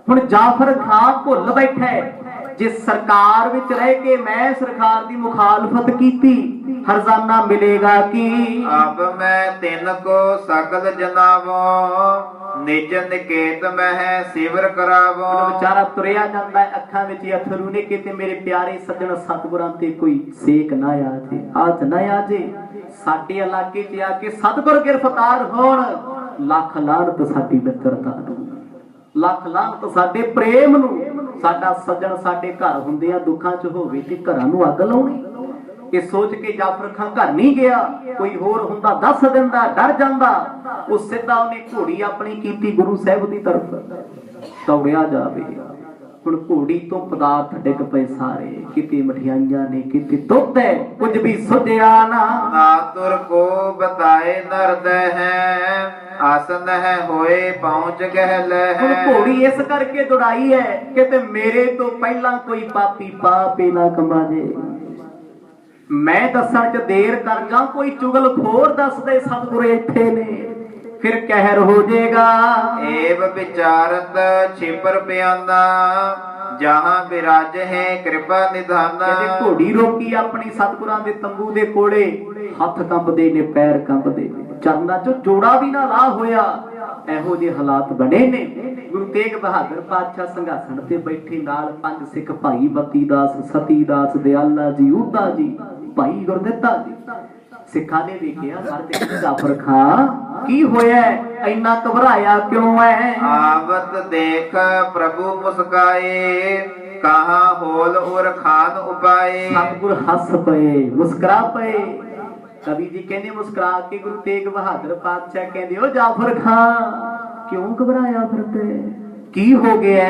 ਹੁਣ ਜਾਫਰ ਖਾਨ ਭੁੱਲ ਬੈਠਾ ਹੈ, ਜੇ ਸਰਕਾਰ ਵਿੱਚ ਰਹਿ ਕੇ ਮੈਂ ਸਰਕਾਰ ਦੀ ਮੁਖਾਲਫਤ ਕੀਤੀ ਹਰਜ਼ਾਨਾ ਮਿਲੇਗਾ ਕੀ। ਅਬ ਮੈਂ ਤਿੰਨ ਕੋ ਸਕਲ ਜਨਾਵੋ ਨਿਜ ਨਿਕੇਤ ਮਹਿ ਸਿਵਰ ਕਰਾਵੋ। ਵਿਚਾਰਾ ਤੁਰਿਆ ਜਾਂਦਾ ਹੈ, ਅੱਖਾਂ ਵਿੱਚ ਅਥਰੂ ਨੇ, ਕਿਤੇ ਮੇਰੇ ਪਿਆਰੇ ਸੱਜਣ ਸਤਿਗੁਰਾਂ ਤੇ ਕੋਈ ਸੇਕ ਨਾ ਆ ਜੇ, ਹੱਥ ਨਾ ਆ ਜੇ। ਸਾਡੇ ਇਲਾਕੇ 'ਚ ਆ ਕੇ ਸਤਿਗੁਰ ਗ੍ਰਿਫਤਾਰ ਹੋਣ, ਲੱਖ ਲਾਹਨਤ ਸਾਡੀ ਮਿੱਤਰਤਾ ਨੂੰ, ਲੱਖ ਲਾਹਨਤ ਸਾਡੇ ਪ੍ਰੇਮ ਨੂੰ। ਸਾਡਾ ਸੱਜਣ ਸਾਡੇ ਘਰ ਹੁੰਦੇ ਆ, ਦੁੱਖਾਂ 'ਚ ਹੋਵੇ ਤੇ ਘਰਾਂ ਨੂੰ ਅੱਗ ਲਾਉਣੀ। ਇਹ ਸੋਚ ਕੇ ਜਾਫਰ ਖਾਂ ਘਰ ਨਹੀਂ ਗਿਆ, ਕੋਈ ਹੋਰ ਹੁੰਦਾ ਦੱਸ ਦਿੰਦਾ, ਡਰ ਜਾਂਦਾ। ਉਹ ਸਿੱਧਾ ਉਹਨੇ ਘੋੜੀ ਆਪਣੀ ਕੀਤੀ ਗੁਰੂ ਸਾਹਿਬ ਦੀ ਤਰਫ, ਦੌੜਿਆ ਜਾਵੇ। ਹੁਣ ਘੋੜੀ ਤੋਂ ਪਦਾਰਥ ਡਿੱਗ ਪਏ ਸਾਰੇ, ਕਿਤੇ ਮਠਿਆਈਆਂ ਨੇ, ਕਿਤੇ ਦੁੱਧ ਹੈ, ਕੁਝ ਵੀ ਸੁਝਿਆ ਨਾ। ਆਤੁਰ ਕੋ ਬਤਾਏ ਨਰਦ ਹੈ ਆਸਨ ਹੈ ਹੋਏ ਪਹੁੰਚ ਗਹਿ ਲੈ। ਹੁਣ ਘੋੜੀ ਇਸ ਕਰਕੇ ਦੌੜਾਈ ਹੈ ਕਿਤੇ ਮੇਰੇ ਤੋਂ ਪਹਿਲਾਂ ਕੋਈ ਪਾਪੀ ਪਾਪੇ ਨਾ ਕਮਾ ਜੇ। ਮੈਂ ਦੱਸਣ 'ਚ ਦੇਰ ਕਰ ਜਾਂ ਕੋਈ ਚੁਗਲਖੋਰ ਦੱਸ ਦੇ ਸਤਿਗੁਰ ਇੱਥੇ ਨੇ, ਫਿਰ ਕਹਿਰ ਹੋ ਜਾਏਗਾ। ਏਵ ਵਿਚਾਰਤ ਛਿਪਰ ਪਿਆਨਾ ਜਹਾਂ ਬਿਰਾਜ ਹੈ ਕਿਰਪਾ ਨਿਧਾਨਾ। ਕਹਿੰਦੇ ਘੋੜੀ ਰੋਕੀ ਆਪਣੀ ਸਤਿਗੁਰਾਂ ਦੇ ਤੰਬੂ ਦੇ ਕੋਲੇ, ਹੱਥ ਕੰਬਦੇ ਨੇ, ਪੈਰ ਕੰਬਦੇ ਨੇ, ਚਰਨਾਂ 'ਚੋਂ ਜੋੜਾ ਵੀ ਨਾ ਲਾਹ ਹੋਇਆ। ਇਹੋ ਜਿਹੇ ਹਾਲਾਤ ਬਣੇ ਨੇ। ਗੁਰੂ ਤੇਗ ਬਹਾਦਰ ਪਾਤਸ਼ਾਹ ਸਿੰਘਾਸਣ ਤੇ ਬੈਠੇ, ਨਾਲ ਪੰਜ ਸਿੱਖ ਭਾਈ ਬੱਤੀ ਦਾਸ, ਸਤੀ ਦਾਸ, ਦਿਆਲਾ ਜੀ, ਊਧਾ ਜੀ, ਭਾਈ ਗੁਰਦਿੱਤਾ ਜੀ। ਸਿੱਖਾਂ ਨੇ ਵੇਖਿਆ, ਹਰ ਤੇ ਜਾਫਰ ਖਾਂ ਕੀ ਹੋਇਆ, ਇੰਨਾ ਘਬਰਾਇਆ ਕਿਉਂ ਹੈ। ਆਵਤ ਦੇਖ ਪ੍ਰਭੂ ਮੁਸਕਾਏ ਕਹਾ ਹੋਲ ਉਰ ਖਾਨ ਉਪਾਏ। ਸਤਿਗੁਰ ਹੱਸ ਪਏ, ਮੁਸਕਰਾ ਪਏ। ਕਵੀ ਜੀ ਕਹਿੰਦੇ ਮੁਸਕਰਾ ਕੇ ਗੁਰੂ ਤੇਗ ਬਹਾਦਰ ਪਾਤਸ਼ਾਹ ਕਹਿੰਦੇ, ਓ ਜਾਫਰ ਖਾਂ ਕਿਉਂ ਘਬਰਾਇਆ ਫਿਰਦੇ, ਕੀ ਹੋ ਗਿਆ,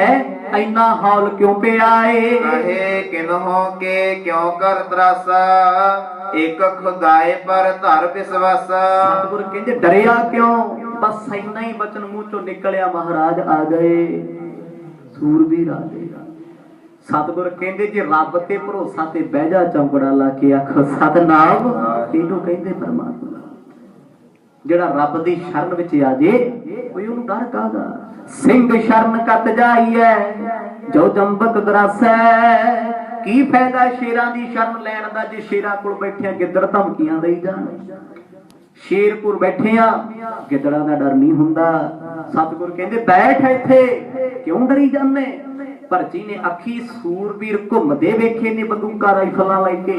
ਇੰਨਾ ਹੌਲ ਕਿਉਂ ਪਿਆ ਏ। ਕਹੇ ਕਿਨਹੋ ਕੇ ਕਿਉਂ ਕਰ ਤਰਾਸਾ ਇੱਕ ਖੁਦਾਏ ਪਰ ਧਰ ਵਿਸ਼ਵਾਸਾ। ਸਤਿਗੁਰ ਕਹਿੰਦੇ ਡਰਿਆ ਕਿਉਂ, ਬਸ ਇੰਨਾ ਹੀ ਬਚਨ ਮੂੰਹ ਚੋਂ ਨਿਕਲਿਆ, ਮਹਾਰਾਜ ਆ ਗਏ, ਸੂਰਬੀਰ ਆ ਗਏ। ਸਤਿਗੁਰ ਕਹਿੰਦੇ ਜੇ ਰੱਬ ਤੇ ਭਰੋਸਾ ਤੇ ਬਹਿ ਜਾ ਚੌਂਕੜਾ ਲਾ ਕੇ ਆਖੋ ਸਤਨਾਮ, ਇਹਨੂੰ ਕਹਿੰਦੇ ਪਰਮਾਤਮਾ। ਜਿਹੜਾ ਰੱਬ ਦੀ ਸ਼ਰਨ ਵਿੱਚ ਆ ਜੇ ਕੋਈ ਉਹਨੂੰ ਡਰ ਕਾਹਦਾ। ਸਿੰਘ ਸ਼ਰਨ ਕੱਤ ਜਾਈਐ ਜੋ ਜੰਬਕ ਗਰਾਸੈ। ਕੀ ਫਾਇਦਾ ਸ਼ੇਰਾਂ ਦੀ ਸ਼ਰਨ ਲੈਣ ਦਾ ਜੇ ਸ਼ੇਰਾਂ ਕੋਲ ਬੈਠਿਆ ਗਿੱਦੜ ਧਮਕੀਆਂ ਦੇਈ ਜਾਣ। ਸ਼ੇਰ ਕੋਲ ਬੈਠੇ ਆ, ਗਿੱਦੜਾਂ ਦਾ ਡਰ ਨਹੀਂ ਹੁੰਦਾ। ਸਤਿਗੁਰ ਕਹਿੰਦੇ ਬੈਠ ਇੱਥੇ, ਕਿਉਂ ਡਰੀ ਜਾਂਦੇ। ਭਰਜੀ ਨੇ ਅੱਖੀ ਸੂਰਬੀਰ ਘੁੰਮਦੇ ਵੇਖੇ ਨੇ, ਬੰਦੂਕਾਂ ਰਾਈਫਲਾਂ ਲੈ ਕੇ,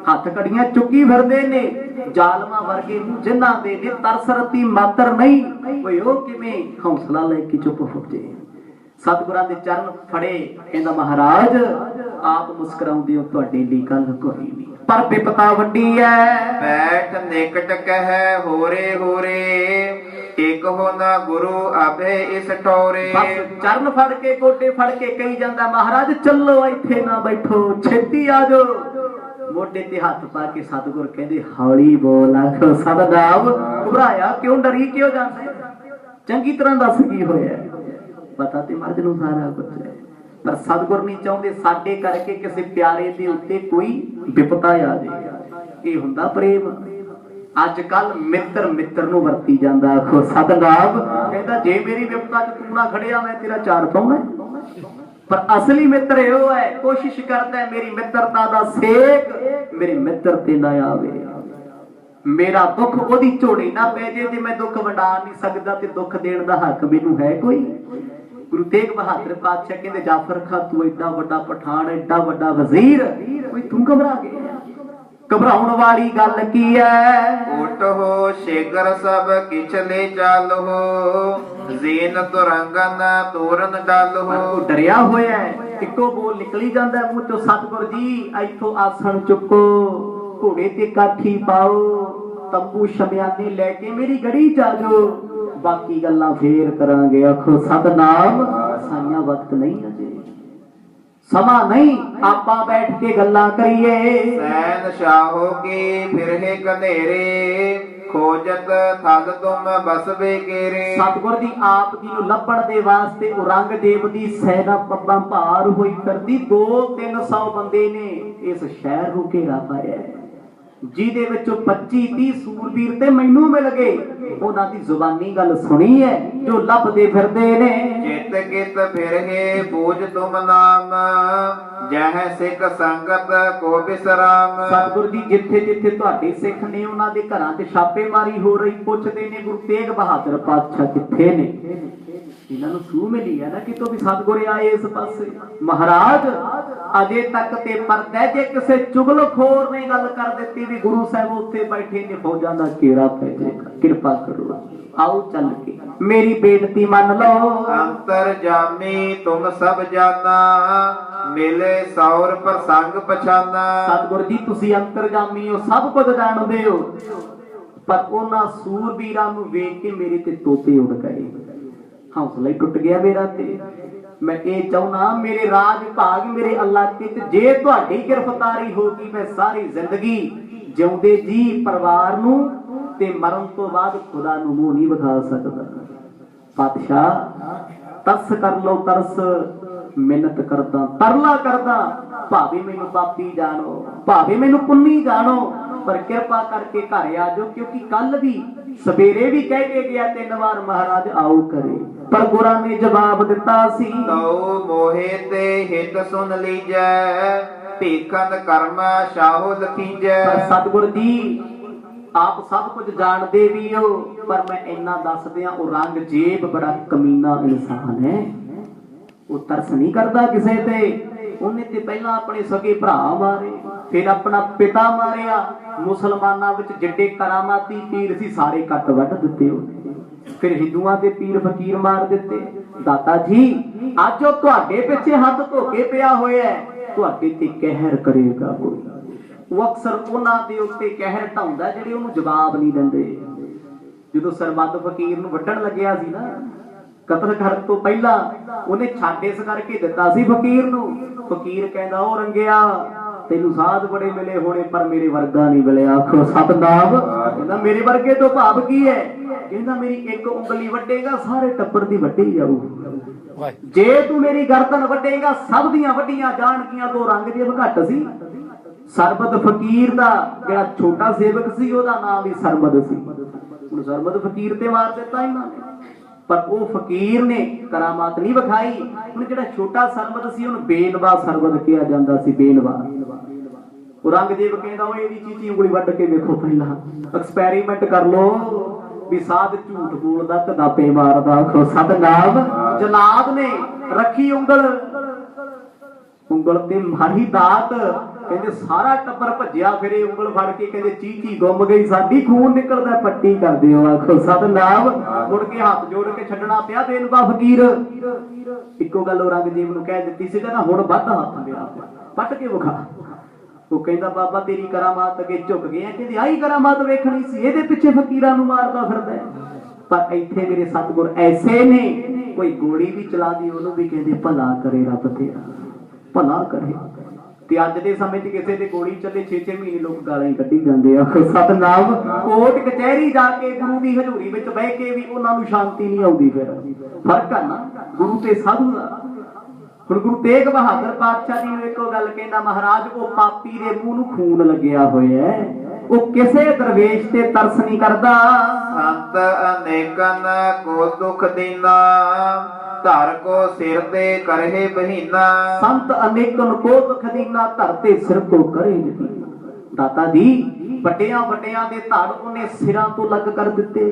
ਹੱਥ ਕੜੀਆਂ ਚੁੱਕੀ ਫਿਰਦੇ ਨੇ, ਜ਼ਾਲਮਾਂ ਵਰਗੇ ਨੂੰ ਜਿਨ੍ਹਾਂ ਦੇ ਨੇ ਤਰਸਰਤੀ ਮਾਤਰ ਨਹੀਂ, ਓਏ ਉਹ ਕਿਵੇਂ ਹੌਸਲਾ ਲੈ ਕੇ ਚੁੱਪ ਹੋ ਜੇ। ਸਤਿਗੁਰਾਂ ਦੇ ਚਰਨ ਫੜੇ, ਕਹਿੰਦਾ ਮਹਾਰਾਜ ਆਪ ਮੁਸਕਰਾਉਂਦੇ ਹੋ, ਤੁਹਾਡੇ ਲਈ ਗੱਲ ਕੋਈ ਨਹੀਂ, ਪਰ ਵਿਪਤਾ ਵੱਡੀ ਐ। ਬੈਠ ਨਿਕਟ ਕਹਿ ਹੋਰੇ ਹੋਰੇ ਇੱਕ ਹੋ ਨਾ ਗੁਰੂ ਆਭੇ ਇਸ ਠੋਰੇ। ਬਸ ਚਰਨ ਫੜ ਕੇ, ਗੋਡੇ ਫੜ ਕੇ ਕਹੀ ਜਾਂਦਾ, ਮਹਾਰਾਜ ਚੱਲੋ, ਇੱਥੇ ਨਾ ਬੈਠੋ, ਛੇਤੀ ਆ ਜਾਓ। ਮੋਢੇ ਤੇ ਹੱਥ ਪਾ ਕੇ ਸਤਿਗੁਰ ਕਹਿੰਦੇ ਹੌਲੀ ਬੋਲ, ਆਖੋ ਸਤਨਾਮ। ਘਬਰਾਇਆ ਕਿਉਂ, ਡਰੀ ਕਿਉਂ ਜਾਂਦੇ, ਚੰਗੀ ਤਰ੍ਹਾਂ ਦੱਸ ਕੀ ਹੋਇਆ। ਪਤਾ ਤੇ ਮਰਦ ਨੂੰ ਸਾਰਾ ਕੁਝ ਹੈ, ਪਰ ਸਤਿਗੁਰ ਨਹੀਂ ਚਾਹੁੰਦੇ ਸਾਡੇ ਕਰਕੇ ਕਿਸੇ ਪਿਆਰੇ ਦੇ ਉੱਤੇ ਕੋਈ ਵਿਪਤਾ ਆ ਜਾਏ। ਇਹ ਹੁੰਦਾ ਪ੍ਰੇਮ। ਅੱਜ ਕੱਲ ਮਿੱਤਰ ਮਿੱਤਰ ਨੂੰ ਵਰਤੀ ਜਾਂਦਾ, ਆਖੋ ਸਤਨਾਮ। ਕਹਿੰਦਾ ਜੇ ਮੇਰੀ ਵਿਪਤਾ 'ਚ ਤੂੰ ਨਾ ਖੜਿਆ ਮੈਂ ਤੇਰਾ ਚਾਰ ਪਾਉਣਾ। ਪਰ ਅਸਲੀ ਮਿੱਤਰ ਇਹੋ ਹੈ, ਕੋਸ਼ਿਸ਼ ਕਰਦਾ ਮੇਰੀ ਮਿੱਤਰਤਾ ਦਾ ਸੇਕ ਮੇਰੇ ਮਿੱਤਰ ਤੇ ਨਾ ਆਵੇ, ਮੇਰਾ ਦੁੱਖ ਉਹਦੀ ਝੋਲੀ ਨਾ ਪੈ ਜੇ। ਤੇ ਮੈਂ ਦੁੱਖ ਵੰਡਾ ਨਹੀਂ ਸਕਦਾ ਤੇ ਦੁੱਖ ਦੇਣ ਦਾ ਹੱਕ ਮੈਨੂੰ ਹੈ ਕੋਈ। ਗੁਰੂ ਤੇਗ ਬਹਾਦਰ ਪਾਤਸ਼ਾਹ ਕਹਿੰਦੇ ਜਾਫਰ ਖਾਂ ਤੂੰ ਐਡਾ ਵੱਡਾ ਪਠਾਨ, ਐਡਾ ਵੱਡਾ ਵਜ਼ੀਰ, ਕੋਈ ਤੂੰ ਘਬਰਾ ਗਿਆ। ਘਬਰਾਉਣ ਵਾਲੀ ਗੱਲ ਕੀ ਐ। ਉਠ ਹੋ ਸ਼ੇਗਰ ਸਭ ਕਿਛ ਲੈ ਚਾਲੋ ਜ਼ੀਨ ਤੁਰੰਗਨ ਤੋਰਨ ਡਾਲੋ। ਡਰਿਆ ਹੋਇਆ ਇੱਕੋ ਬੋਲ ਨਿਕਲੀ ਜਾਂਦਾ ਮੂੰਹ ਚੋਂ, ਸਤਿਗੁਰ ਜੀ ਇੱਥੋਂ ਆਸਣ ਚੁੱਕੋ, ਘੋੜੇ ਤੇ ਕਾਠੀ ਪਾਓ, ਤੰਬੂ ਸ਼ਮਿਆਨੇ ਲੈ ਕੇ ਮੇਰੀ ਗੜੀ ਚ ਆ ਜਾਓ, ਬਾਕੀ ਗੱਲਾਂ ਫੇਰ ਕਰਾਂਗੇ। ਆਖੋ ਸਤਨਾਮ। ਸਾਈਆਂ ਵਕਤ ਨਹੀਂ ਅਜੇ, ਸਮਾਂ ਨਹੀਂ, ਆਪਾਂ ਬੈਠ ਕੇ ਗੱਲਾਂ ਕਰੀਏ। ਸੈਨ ਸ਼ਾਹੋ ਕੀ ਫਿਰਹੇ ਕਨੇਰੇ ਖੋਜਤ ਥਲ ਤੁਮ ਬਸਵੇ ਕੇਰੇ। ਸਤਿਗੁਰ ਦੀ ਆਪ ਜੀ ਨੂੰ ਲੱਭਣ ਦੇ ਵਾਸਤੇ ਔਰੰਗਜ਼ੇਬ ਦੀ ਸੈਨਾ ਪੱਬਾਂ ਭਾਰ ਹੋਈ ਫਿਰਦੀ, 200-300 ਬੰਦੇ ਨੇ ਇਸ ਸ਼ਹਿਰ ਨੂੰ ਘੇਰਾ ਪਾਇਆ। ਜਿਹਦੇ ਵਿੱਚੋਂ 25-30 ਸੂਰਬੀਰ ਤੇ ਮੈਨੂੰ ਮਿਲ ਗਏ। ਉਹਨਾਂ ਦੀ ਜ਼ੁਬਾਨੀ ਗੱਲ ਸੁਣੀ ਹੈ ਜੋ ਲੱਭਦੇ ਫਿਰਦੇ ਨੇ। ਚਿਤ ਕਿਤ ਫਿਰਹਿ ਪੂਜ ਤੁਮ ਨਾਮ, ਜਹ ਸਿੱਖ ਸੰਗਤ ਕੋ ਬਿਸਰਾਮ। ਸਤਿਗੁਰੂ ਜੀ ਜਿੱਥੇ ਜਿੱਥੇ ਤੁਹਾਡੇ ਸਿੱਖ ਨੇ ਉਹਨਾਂ ਦੇ ਘਰਾਂ 'ਚ ਛਾਪੇਮਾਰੀ ਹੋ ਰਹੀ, ਪੁੱਛਦੇ ਨੇ ਗੁਰੂ ਤੇਗ ਬਹਾਦਰ ਪਾਤਸ਼ਾਹ ਕਿੱਥੇ ਨੇ। ਇਹਨਾਂ ਨੂੰ ਸੂਹ ਮਿਲੀ ਹੈ ਨਾ ਕਿਤੋਂ ਵੀ ਸਤਿਗੁਰ ਆਏ ਇਸ ਪਾਸੇ। ਮਹਾਰਾਜ ਅਜੇ ਤੱਕ ਤੇ ਪਰਦਾ ਜੇ ਕਿਸੇ ਚੁਗਲਖੋਰ ਨੇ ਗੱਲ ਕਰ ਦਿੱਤੀ ਵੀ ਗੁਰੂ ਸਾਹਿਬ ਉੱਥੇ ਬੈਠੇ ਨੇ, ਫੌਜਾਂ ਦਾ ਘੇਰਾ ਪੈ ਜਾਏਗਾ, ਕਿਰਪਾ ਕਰੋ ਆਓ ਚੱਲ ਕੇ ਮੇਰੀ ਬੇਨਤੀ ਮੰਨ ਲਓ। ਅੰਤਰ ਜਾਮੀ ਤੁਮ ਸਭ ਜਾਨਾ, ਮਿਲੇ ਸੌਰ ਪ੍ਰਸੰਗ ਪਛਾਨਾ। ਸਤਿਗੁਰ ਜੀ ਤੁਸੀਂ ਅੰਤਰਜਾਮੀ ਹੋ, ਸਭ ਕੁਝ ਜਾਣਦੇ ਹੋ, ਪਰ ਉਹਨਾਂ ਸੂਰਬੀਰਾਂ ਨੂੰ ਵੇਖ ਕੇ ਮੇਰੇ ਤੇ ਤੋਤੇ ਉੱਡ ਗਏ, ਹੌਸਲਾ ਹੀ ਟੁੱਟ ਗਿਆ ਮੇਰਾ। ਤੇ ਮੈਂ ਇਹ ਚਾਹੁੰਨਾ ਮੇਰੇ ਰਾਜ ਭਾਗ ਮੇਰੇ ਇਲਾਕੇ 'ਚ ਜੇ ਤੁਹਾਡੀ ਗ੍ਰਿਫਤਾਰੀ ਹੋ ਗਈ, ਮੈਂ ਸਾਰੀ ਜ਼ਿੰਦਗੀ ਜਿਉਂਦੇ ਜੀ ਪਰਿਵਾਰ ਨੂੰ ਤੇ ਮਰਨ ਤੋਂ ਬਾਅਦ ਖੁਦਾ ਨੂੰ ਮੂੰਹ ਨਹੀਂ ਵਿਖਾ ਸਕਦਾ। ਪਾਤਸ਼ਾਹ ਤਰਸ ਕਰ ਲਓ, ਤਰਸ ਮਿਹਨਤ ਕਰਦਾ, ਤਰਲਾ ਕਰਦਾ, ਭਾਵੇਂ ਮੈਨੂੰ ਪਾਪੀ ਜਾਣੋ, ਭਾਵੇਂ ਮੈਨੂੰ ਪੁੰਨੀ ਜਾਣੋ, ਪਰ ਕਿਰਪਾ ਕਰਕੇ ਘਰ ਆ ਜਾਓ, ਕਿਉਂਕਿ ਕੱਲ ਵੀ ਸਵੇਰੇ ਵੀ ਕਹਿ ਕੇ ਗਿਆ 3 ਵਾਰ ਮਹਾਰਾਜ ਆਓ ਕਰੇ, ਪਰ ਗੁਰਾਂ ਨੇ ਜਵਾਬ ਦਿੱਤਾ ਸੀ ਤਉ ਮੋਹਿ ਤੇ ਹਿਤ ਸੁਨ ਲੀਜੈ, ਭੀਖਨ ਕਰਮ ਸ਼ਾਹੋ ਲਖੀਜੈ। ਪਰ ਸਤਿਗੁਰ ਜੀ ਆਪ ਸਭ ਕੁਝ ਜਾਣਦੇ ਵੀ ਹੋ, ਪਰ ਮੈਂ ਇੰਨਾ ਦੱਸ ਦਿਆਂ ਉਹ ਰੰਗਜੇਬ ਬੜਾ ਕਮੀਨਾ ਇਨਸਾਨ ਹੈ। ਉਹ ਤਰਸ ਨਹੀਂ ਕਰਦਾ ਕਿਸੇ ਤੇ। ਉਹਨੇ ਤੇ ਪਹਿਲਾਂ ਆਪਣੇ ਸਕੇ ਭਰਾ ਮਾਰੇ, ਫਿਰ ਆਪਣਾ ਪਿਤਾ ਮਾਰਿਆ। ਮੁਸਲਮਾਨਾਂ ਵਿੱਚ ਜਿੱਡੇ ਕਰਾਮਾਤੀ ਪੀਰ ਸੀ ਸਾਰੇ ਕੱਟ ਵੱਢ ਦਿੱਤੇ ਉਹਨੇ, ਫਿਰ ਹਿੰਦੂਆਂ ਦੇ ਪੀਰ ਫਕੀਰ ਮਾਰ ਦਿੱਤੇ। ਦਾਤਾ ਜੀ ਅੱਜ ਉਹ ਤੁਹਾਡੇ ਪਿੱਛੇ ਹੱਥ ਧੋ ਕੇ ਪਿਆ ਹੋਇਆ, ਤੁਹਾਡੇ ਤੇ ਕਹਿਰ ਕਰੇਗਾ ਕੋਈ। ਉਹ ਅਕਸਰ ਉਹਨਾਂ ਦੇ ਉੱਤੇ ਕਹਿਰ ਢਾਉਂਦਾ ਜਿਹੜੇ ਉਹਨੂੰ ਜਵਾਬ ਨਹੀਂ ਦਿੰਦੇ। ਜਦੋਂ ਸਰਬੱਤ ਫਕੀਰ ਨੂੰ ਵੱਢਣ ਲੱਗਿਆ ਸੀ ਨਾ, ਕਤਲ ਕਰਨ ਤੋਂ ਪਹਿਲਾਂ ਉਹਨੇ ਛੱਡ ਇਸ ਕਰਕੇ ਦਿੱਤਾ ਸੀ ਫਕੀਰ ਨੂੰ। ਫਕੀਰ ਕਹਿੰਦਾ ਉਹ ਰੰਗਿਆ ਤੈਨੂੰ ਸਾਧ ਬੜੇ ਮਿਲੇ ਹੋਣੇ, ਪਰ ਮੇਰੇ ਵਰਗਾ ਨਹੀਂ ਮਿਲਿਆ। ਆਖੋ ਸਤਨਾਮ। ਕਹਿੰਦਾ ਮੇਰੇ ਵਰਗੇ ਤੋਂ ਭਾਵ ਕੀ ਹੈ? ਕਹਿੰਦਾ ਮੇਰੀ ਇੱਕ ਉਂਗਲੀ ਵੱਡੇਗਾ ਸਾਰੇ ਟੱਬਰ ਦੀ ਵੱਢੀ ਜਾਊ, ਜੇ ਤੂੰ ਮੇਰੀ ਗਰਦਨ ਵੱਡੇਗਾ ਸਭ ਦੀਆਂ ਵੱਡੀਆਂ ਜਾਣਗੀਆਂ। ਤੋਂ ਰੰਗਜੇਬ ਘੱਟ ਸੀ। ਸਰਬਤ ਫਕੀਰ ਦਾ ਜਿਹੜਾ ਛੋਟਾ ਸੇਵਕ ਸੀ ਉਹਦਾ ਨਾਮ ਵੀ ਸਰਬਤ ਸੀ। ਹੁਣ ਸਰਬਤ ਫਕੀਰ ਤੇ ਮਾਰ ਦਿੱਤਾ ਇਹਨਾਂ ਨੇ, ਪਰ ਉਹ ਫਕੀਰ ਨੇ ਕਰਾਮਾਤ ਨਹੀਂ ਵਿਖਾਈ। ਹੁਣ ਜਿਹੜਾ ਛੋਟਾ ਸਰਬਤ ਸੀ ਉਹਨੂੰ ਬੇਨਵਾ ਸਰਬਤ ਕਿਹਾ ਜਾਂਦਾ ਸੀ, ਬੇਨਵਾ। ਉਹ ਰੰਗਜੇਬ ਕਹਿੰਦਾ ਉਹ ਇਹਦੀ ਚੀਚੀ ਉਂਗਲੀ ਵੱਢ ਕੇ ਵੇਖੋ, ਪਹਿਲਾਂ ਐਕਸਪੈਰੀਮੈਂਟ ਕਰ ਲੋ ਵੀ ਸਾਧ ਝੂਠ ਬੋਲਦਾ ਕਿ ਦਾਪੇ ਮਾਰਦਾ। ਆਖੋ ਸਤਨਾਮ। ਜਲਾਦ ਨੇ ਰੱਖੀ ਉਂਗਲ ਤੇ ਮਾਰੀ ਦਾਤ, ਕਹਿੰਦੇ ਸਾਰਾ ਟੱਬਰ ਭੱਜਿਆ ਫਿਰੇ ਉਂਗਲ ਫੜ ਕੇ, ਕਹਿੰਦੇ ਚੀਚੀ ਗੁੰਮ ਗਈ ਸਾਡੀ, ਖੂਨ ਨਿਕਲਦਾ, ਪੱਟੀ ਕਰ ਦਿਓ। ਆਖੋ ਸਤਨਾਮ। ਮੁੜ ਕੇ ਹੱਥ ਜੋੜ ਕੇ ਛੱਡਣਾ ਪਿਆ ਬੇਨਵਾ ਫਕੀਰ। ਇੱਕੋ ਗੱਲ ਉਹ ਰੰਗਜੀਤ ਨੂੰ ਕਹਿ ਦਿੱਤੀ ਸੀ, ਕਹਿੰਦਾ ਹੁਣ ਵੱਧ ਹੱਥ ਮੇਰਾ ਪੱਟ ਕੇ ਵਿਖਾ। ਉਹ ਕਹਿੰਦਾ ਬਾਬਾ ਤੇਰੀ ਕਰਾਮਾਤ ਅੱਗੇ ਝੁਕ ਗਿਆ। ਕਹਿੰਦੇ ਆਹੀ ਕਰਾਮਾਤ ਵੇਖਣੀ ਸੀ, ਇਹਦੇ ਪਿੱਛੇ ਫਕੀਰਾਂ ਨੂੰ ਮਾਰਦਾ ਫਿਰਦਾ। ਪਰ ਇੱਥੇ ਮੇਰੇ ਸਤਿਗੁਰ ਐਸੇ ਨੇ, ਕੋਈ ਗੋਲੀ ਵੀ ਚਲਾ ਦੀ ਉਹਨੂੰ ਵੀ ਕਹਿੰਦੇ ਭਲਾ ਕਰੇ ਰੱਬ ਤੇਰਾ, ਭਲਾ ਕਰੇ। ਤੇ ਅੱਜ ਦੇ ਸਮੇਂ 'ਚ ਕਿਸੇ ਦੇ ਗੋਲੀ ਚੱਲੇ 6-6 ਮਹੀਨੇ ਲੋਕ ਗਾਲਾਂ ਹੀ ਕੱਢੀ ਜਾਂਦੇ ਆ। ਸਤਨਾਮ। ਕੋਰਟ ਕਚਹਿਰੀ ਜਾ ਕੇ ਗੁਰੂ ਦੀ ਹਜ਼ੂਰੀ ਵਿੱਚ ਬਹਿ ਕੇ ਵੀ ਉਹਨਾਂ ਨੂੰ ਸ਼ਾਂਤੀ ਨਹੀਂ ਆਉਂਦੀ। ਫਿਰ ਫਰਕ ਆ ਨਾ ਗੁਰੂ ਤੇ ਸਾਧੂ ਦਾ। ਹੁਣ ਗੁਰੂ ਤੇਗ ਬਹਾਦਰ ਪਾਤਸ਼ਾਹ ਜੀ ਨੂੰ ਇੱਕੋ ਗੱਲ ਕਹਿੰਦਾ, ਮਹਾਰਾਜ ਉਹ ਪਾਪੀ ਦੇ ਮੂੰਹ ਨੂੰ ਖੂਨ ਲੱਗਿਆ ਹੋਇਆ, ਉਹ ਕਿਸੇ ਦਰਵੇਸ਼ ਤੇ ਤਰਸ ਨਹੀਂ ਕਰਦਾ। ਸੰਤ ਅਨੇਕਨ ਕੋ ਦੁਖ ਦੀਨਾ, ਧਰ ਕੋ ਸਿਰ ਤੇ ਕਰਹਿ ਬਹੀਨਾ। ਸੰਤ ਅਨੇਕਨ ਕੋ ਦੁਖ ਦੀਨਾ, ਧਰ ਤੇ ਸਿਰ ਕੋ ਕਰੇ ਬਹੀਨਾ। ਦਾਤਾ ਜੀ ਵੱਡਿਆਂ ਵੱਡਿਆਂ ਦੇ ਧੜ ਉਹਨੇ ਸਿਰਾਂ ਤੋਂ ਲੱਗ ਕਰ ਦਿੱਤੇ।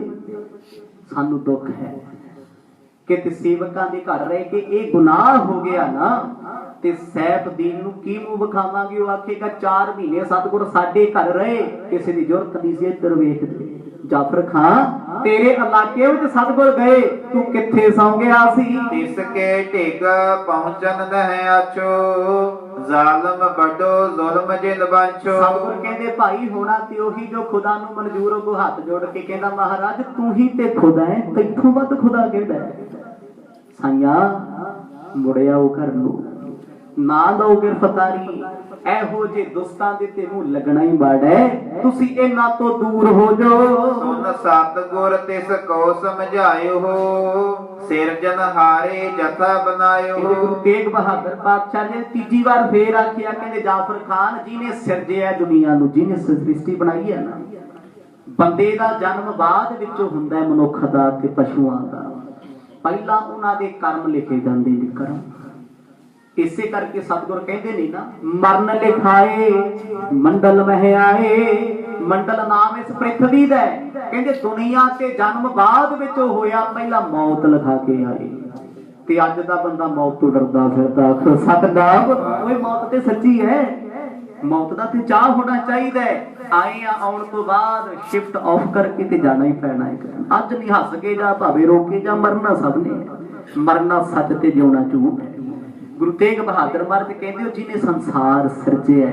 ਸਾਨੂੰ ਦੁੱਖ ਹੈ ਕਿ ਤੇ ਸੇਵਕਾਂ ਦੇ ਘਰ ਰਹਿ ਕੇ ਇਹ ਗੁਨਾਹ ਹੋ ਗਿਆ ਨਾ, ਤੇ ਸੈਫਦੀਨ ਨੂੰ ਕੀ ਮੂੰਹ ਵਿਖਾਵਾਂਗੇ? ਉਹ ਆਖੇਗਾ 4 ਮਹੀਨੇ ਸਤਿਗੁਰ ਸਾਡੇ ਘਰ ਰਹੇ, ਕਿਸੇ ਦੀ ਜ਼ਰੂਰਤ ਨਹੀਂ ਸੀ ਇੱਧਰ ਵੇਖਦੇ। ਜਾਫਰ ਖਾਂ ਤੇਰੇ ਇਲਾਕੇ ਵਿੱਚ ਸਤਿਗੁਰ ਗਏ, ਤੂੰ ਕਿੱਥੇ ਸੌਂ ਗਿਆ ਸੀ? ਤਿਸ ਕੇ ਢਿਗ ਪਹੁੰਚਨ ਨਹਿ ਆਛੋ, ਜ਼ਾਲਮ ਵੱਡੋ ਜ਼ੁਲਮ ਜਿਨ ਬਾਛੋ। ਸਤਿਗੁਰ ਕਹਿੰਦੇ ਭਾਈ ਹੋਣਾ ਤੇ ਉਹੀ ਜੋ ਖੁਦਾ ਨੂੰ ਮਨਜ਼ੂਰ ਹੋ। ਹੱਥ ਜੋੜ ਕੇ ਕਹਿੰਦਾ ਮਹਾਰਾਜ ਤੂੰ ਹੀ ਤੇ ਖੁਦਾ ਹੈ, ਤੈਥੋਂ ਵੱਧ ਖੁਦਾ ਕਿਹੜਾ ਹੈ? ਸਾਈਆਂ ਮੁੜਿਆ ਉਹ ਘਰ ਨੂੰ, ਨਾ ਲਓ ਗ੍ਰਿਫਤਾਰੀ, ਇਹੋ ਜੇ ਦੁਸਤਾਂ ਦੇ ਤੇ ਮੂੰਹ ਲੱਗਣਾ ਹੀ ਮਾੜਾ ਹੈ। ਤੁਸੀਂ ਇਹਨਾਂ ਤੋਂ ਦੂਰ ਹੋ ਜਾਓ। ਸੁਨ ਸਤਿਗੁਰ ਤਿਸ ਕੋ ਸਮਝਾਇਓ, ਸਿਰਜਨਹਾਰੇ ਜਥਾ ਬਣਾਇਓ। ਇਹ ਗੁਰੂ ਤੇਗ ਬਹਾਦਰ ਪਾਤਸ਼ਾਹ ਨੇ ਤੀਜੀ ਵਾਰ ਫੇਰ ਆਖਿਆ, ਕਹਿੰਦੇ ਜਾਫਰ ਖਾਨ ਜਿਹਨੇ ਸਿਰਜਿਆ ਦੁਨੀਆ ਨੂੰ, ਜਿਹਨੇ ਸ੍ਰਿਸ਼ਟੀ ਬਣਾਈ ਹੈ ਨਾ, ਬੰਦੇ ਦਾ ਜਨਮ ਬਾਅਦ ਵਿੱਚੋਂ ਹੁੰਦਾ ਹੈ, ਮਨੁੱਖ ਦਾ ਤੇ ਪਸ਼ੂਆਂ ਦਾ। ਪਹਿਲਾਂ ਉਹਨਾਂ ਦੇ ਕਰਮ ਲਿਖੇ ਜਾਂਦੇ ਨੇ, ਕਰਮ। ਇਸੇ ਕਰਕੇ ਸਤਿਗੁਰ ਕਹਿੰਦੇ ਨੇ ਨਾ, ਮਰਨ ਲਿਖਾਏ ਮੰਡਲ ਮਹਿ ਆਏ। ਮੰਡਲ ਨਾਮ ਇਸ ਪ੍ਰਿਥਵੀ ਦਾ ਹੈ। ਕਹਿੰਦੇ ਦੁਨੀਆ ਤੇ ਜਨਮ ਬਾਅਦ ਵਿੱਚ ਹੋਇਆ, ਪਹਿਲਾਂ ਮੌਤ ਲਿਖਾ ਕੇ ਆਏ। ਤੇ ਅੱਜ ਦਾ ਬੰਦਾ ਮੌਤ ਤੋਂ ਡਰਦਾ ਫਿਰਦਾ। ਸਤਨਾਮ, ਓਏ ਮੌਤ ਤੇ ਸੱਚੀ ਹੈ। ਮੌਤ ਦਾ ਤੇ ਚਾਹ ਹੋਣਾ ਚਾਹੀਦਾ ਹੈ। ਆਏ ਆ, ਆਉਣ ਤੋਂ ਬਾਅਦ ਸ਼ਿਫਟ ਆਫ ਕਰਕੇ ਤੇ ਜਾਣਾ ਹੀ ਪੈਣਾ ਹੈ। ਅੱਜ ਨਹੀਂ ਹੱਸ ਕੇ ਜਾ, ਭਾਵੇਂ ਰੋ ਕੇ ਜਾ, ਮਰਨਾ ਸਭ ਨੇ। ਮਰਨਾ ਸੱਚ ਤੇ ਜਿਉਣਾ ਝੂਠ ਹੈ। ਗੁਰੂ ਤੇਗ ਬਹਾਦਰ ਮਹਾਰਾਜ ਕਹਿੰਦੇ ਹੋ, ਜਿਹਨੇ ਸੰਸਾਰ ਸਿਰਜਿਆ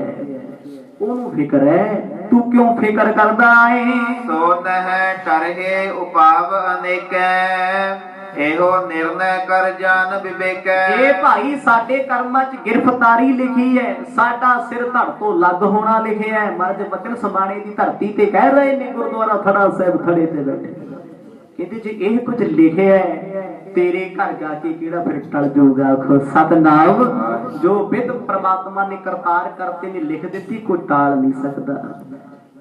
ਉਹਨੂੰ ਫਿਕਰ ਹੈ, ਤੂੰ ਕਿਉਂ ਫਿਕਰ ਕਰਦਾ ਏ। ਸੋ ਨਹਿ ਟਰਹਿ ਉਪਾਵ ਅਨੇਕੈ, ਇਹੋ ਨਿਰਣੈ ਕਰ ਜਾਨ ਵਿਵੇਕੈ। ਇਹ ਭਾਈ ਸਾਡੇ ਕਰਮਾਂ 'ਚ ਗਿਰਫਤਾਰੀ ਲਿਖੀ ਹੈ, ਸਾਡਾ ਸਿਰ ਧੜ ਤੋਂ ਲੱਗ ਹੋਣਾ ਲਿਖਿਆ ਹੈ। ਮਹਾਰਾਜ ਬਚਨ ਸਮਾਣੇ ਦੀ ਧਰਤੀ ਤੇ ਕਹਿ ਰਹੇ ਨੇ, ਗੁਰਦੁਆਰਾ ਥੜਾ ਸਾਹਿਬ ਥੜੇ ਤੇ ਬੈਠੇ, ਕਹਿੰਦੇ ਜੇ ਇਹ ਕੁਝ ਲਿਖਿਆ ਹੈ, ਤੇਰੇ ਘਰ ਜਾ ਕੇ ਕਿਹੜਾ ਫਿਰ ਟਲ ਜਾਊਗਾ। ਸਤਨਾਮ, ਜੋ ਵਿਦ ਪ੍ਰਮਾਤਮਾ ਨੇ ਕਰਤਾਰ ਕਰਤੇ ਨੇ ਲਿਖ ਦਿੱਤੀ, ਕੋਈ ਟਾਲ ਨਹੀਂ ਸਕਦਾ।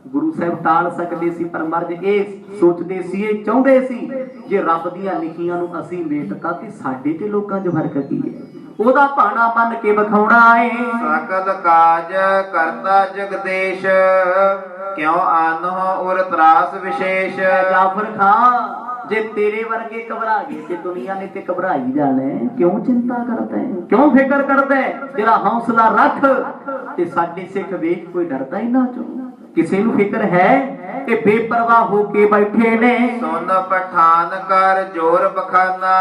ਗੁਰੂ ਸਾਹਿਬ ਟਾਲ ਸਕਦੇ ਸੀ, ਪਰ ਮਹਾਰਾਜ ਇਹ ਸੋਚਦੇ ਸੀ, ਇਹ ਚਾਹੁੰਦੇ ਸੀ, ਜੇ ਰੱਬ ਦੀਆਂ ਲਿਖੀਆਂ ਨੂੰ ਅਸੀਂ ਮੇਟਤਾ ਤੇ ਸਾਡੇ ਤੇ ਲੋਕਾਂ 'ਚ ਫਰਕ ਕੀ ਹੈ। ਉਹਦਾ ਭਾਣਾ ਮੰਨ ਕੇ ਵਿਖਾਉਣਾ ਏ। ਸਕਲ ਕਾਜ ਕਰਤਾ ਜਗਦੇਸ਼, ਕਿਉ ਆਨਹੁ ਉਰ ਤਰਾਸ ਵਿਸ਼ੇਸ਼। ਜਾਫਰ ਖਾਨ, ਜੇ ਤੇਰੇ ਵਰਗੇ ਘਬਰਾ ਗਏ ਤੇ ਦੁਨੀਆ ਨੇ ਤੇ ਘਬਰਾਈ ਜਾਣਾ, ਕਿਉਂ ਚਿੰਤਾ ਕਰਦਾ ਹੈ, ਕਿਉਂ ਫਿਕਰ ਕਰਦਾ ਹੈ। ਜਿਹੜਾ ਹੌਸਲਾ ਰੱਖ। ਤੇ ਸਾਡੇ ਸਿੱਖ ਵੇਖ, ਕੋਈ ਡਰਦਾ ਹੀ ਨਾ ਚੋ, ਕਿਸੇ ਨੂੰ ਫਿਕਰ ਹੈ। ਇਹ ਬੇਪਰਵਾਹ ਹੋ ਕੇ ਬੈਠੇ ਨੇ। ਸੁਨ ਪਠਾਨ ਕਰ ਜੋਰ ਬਖਾਨਾ,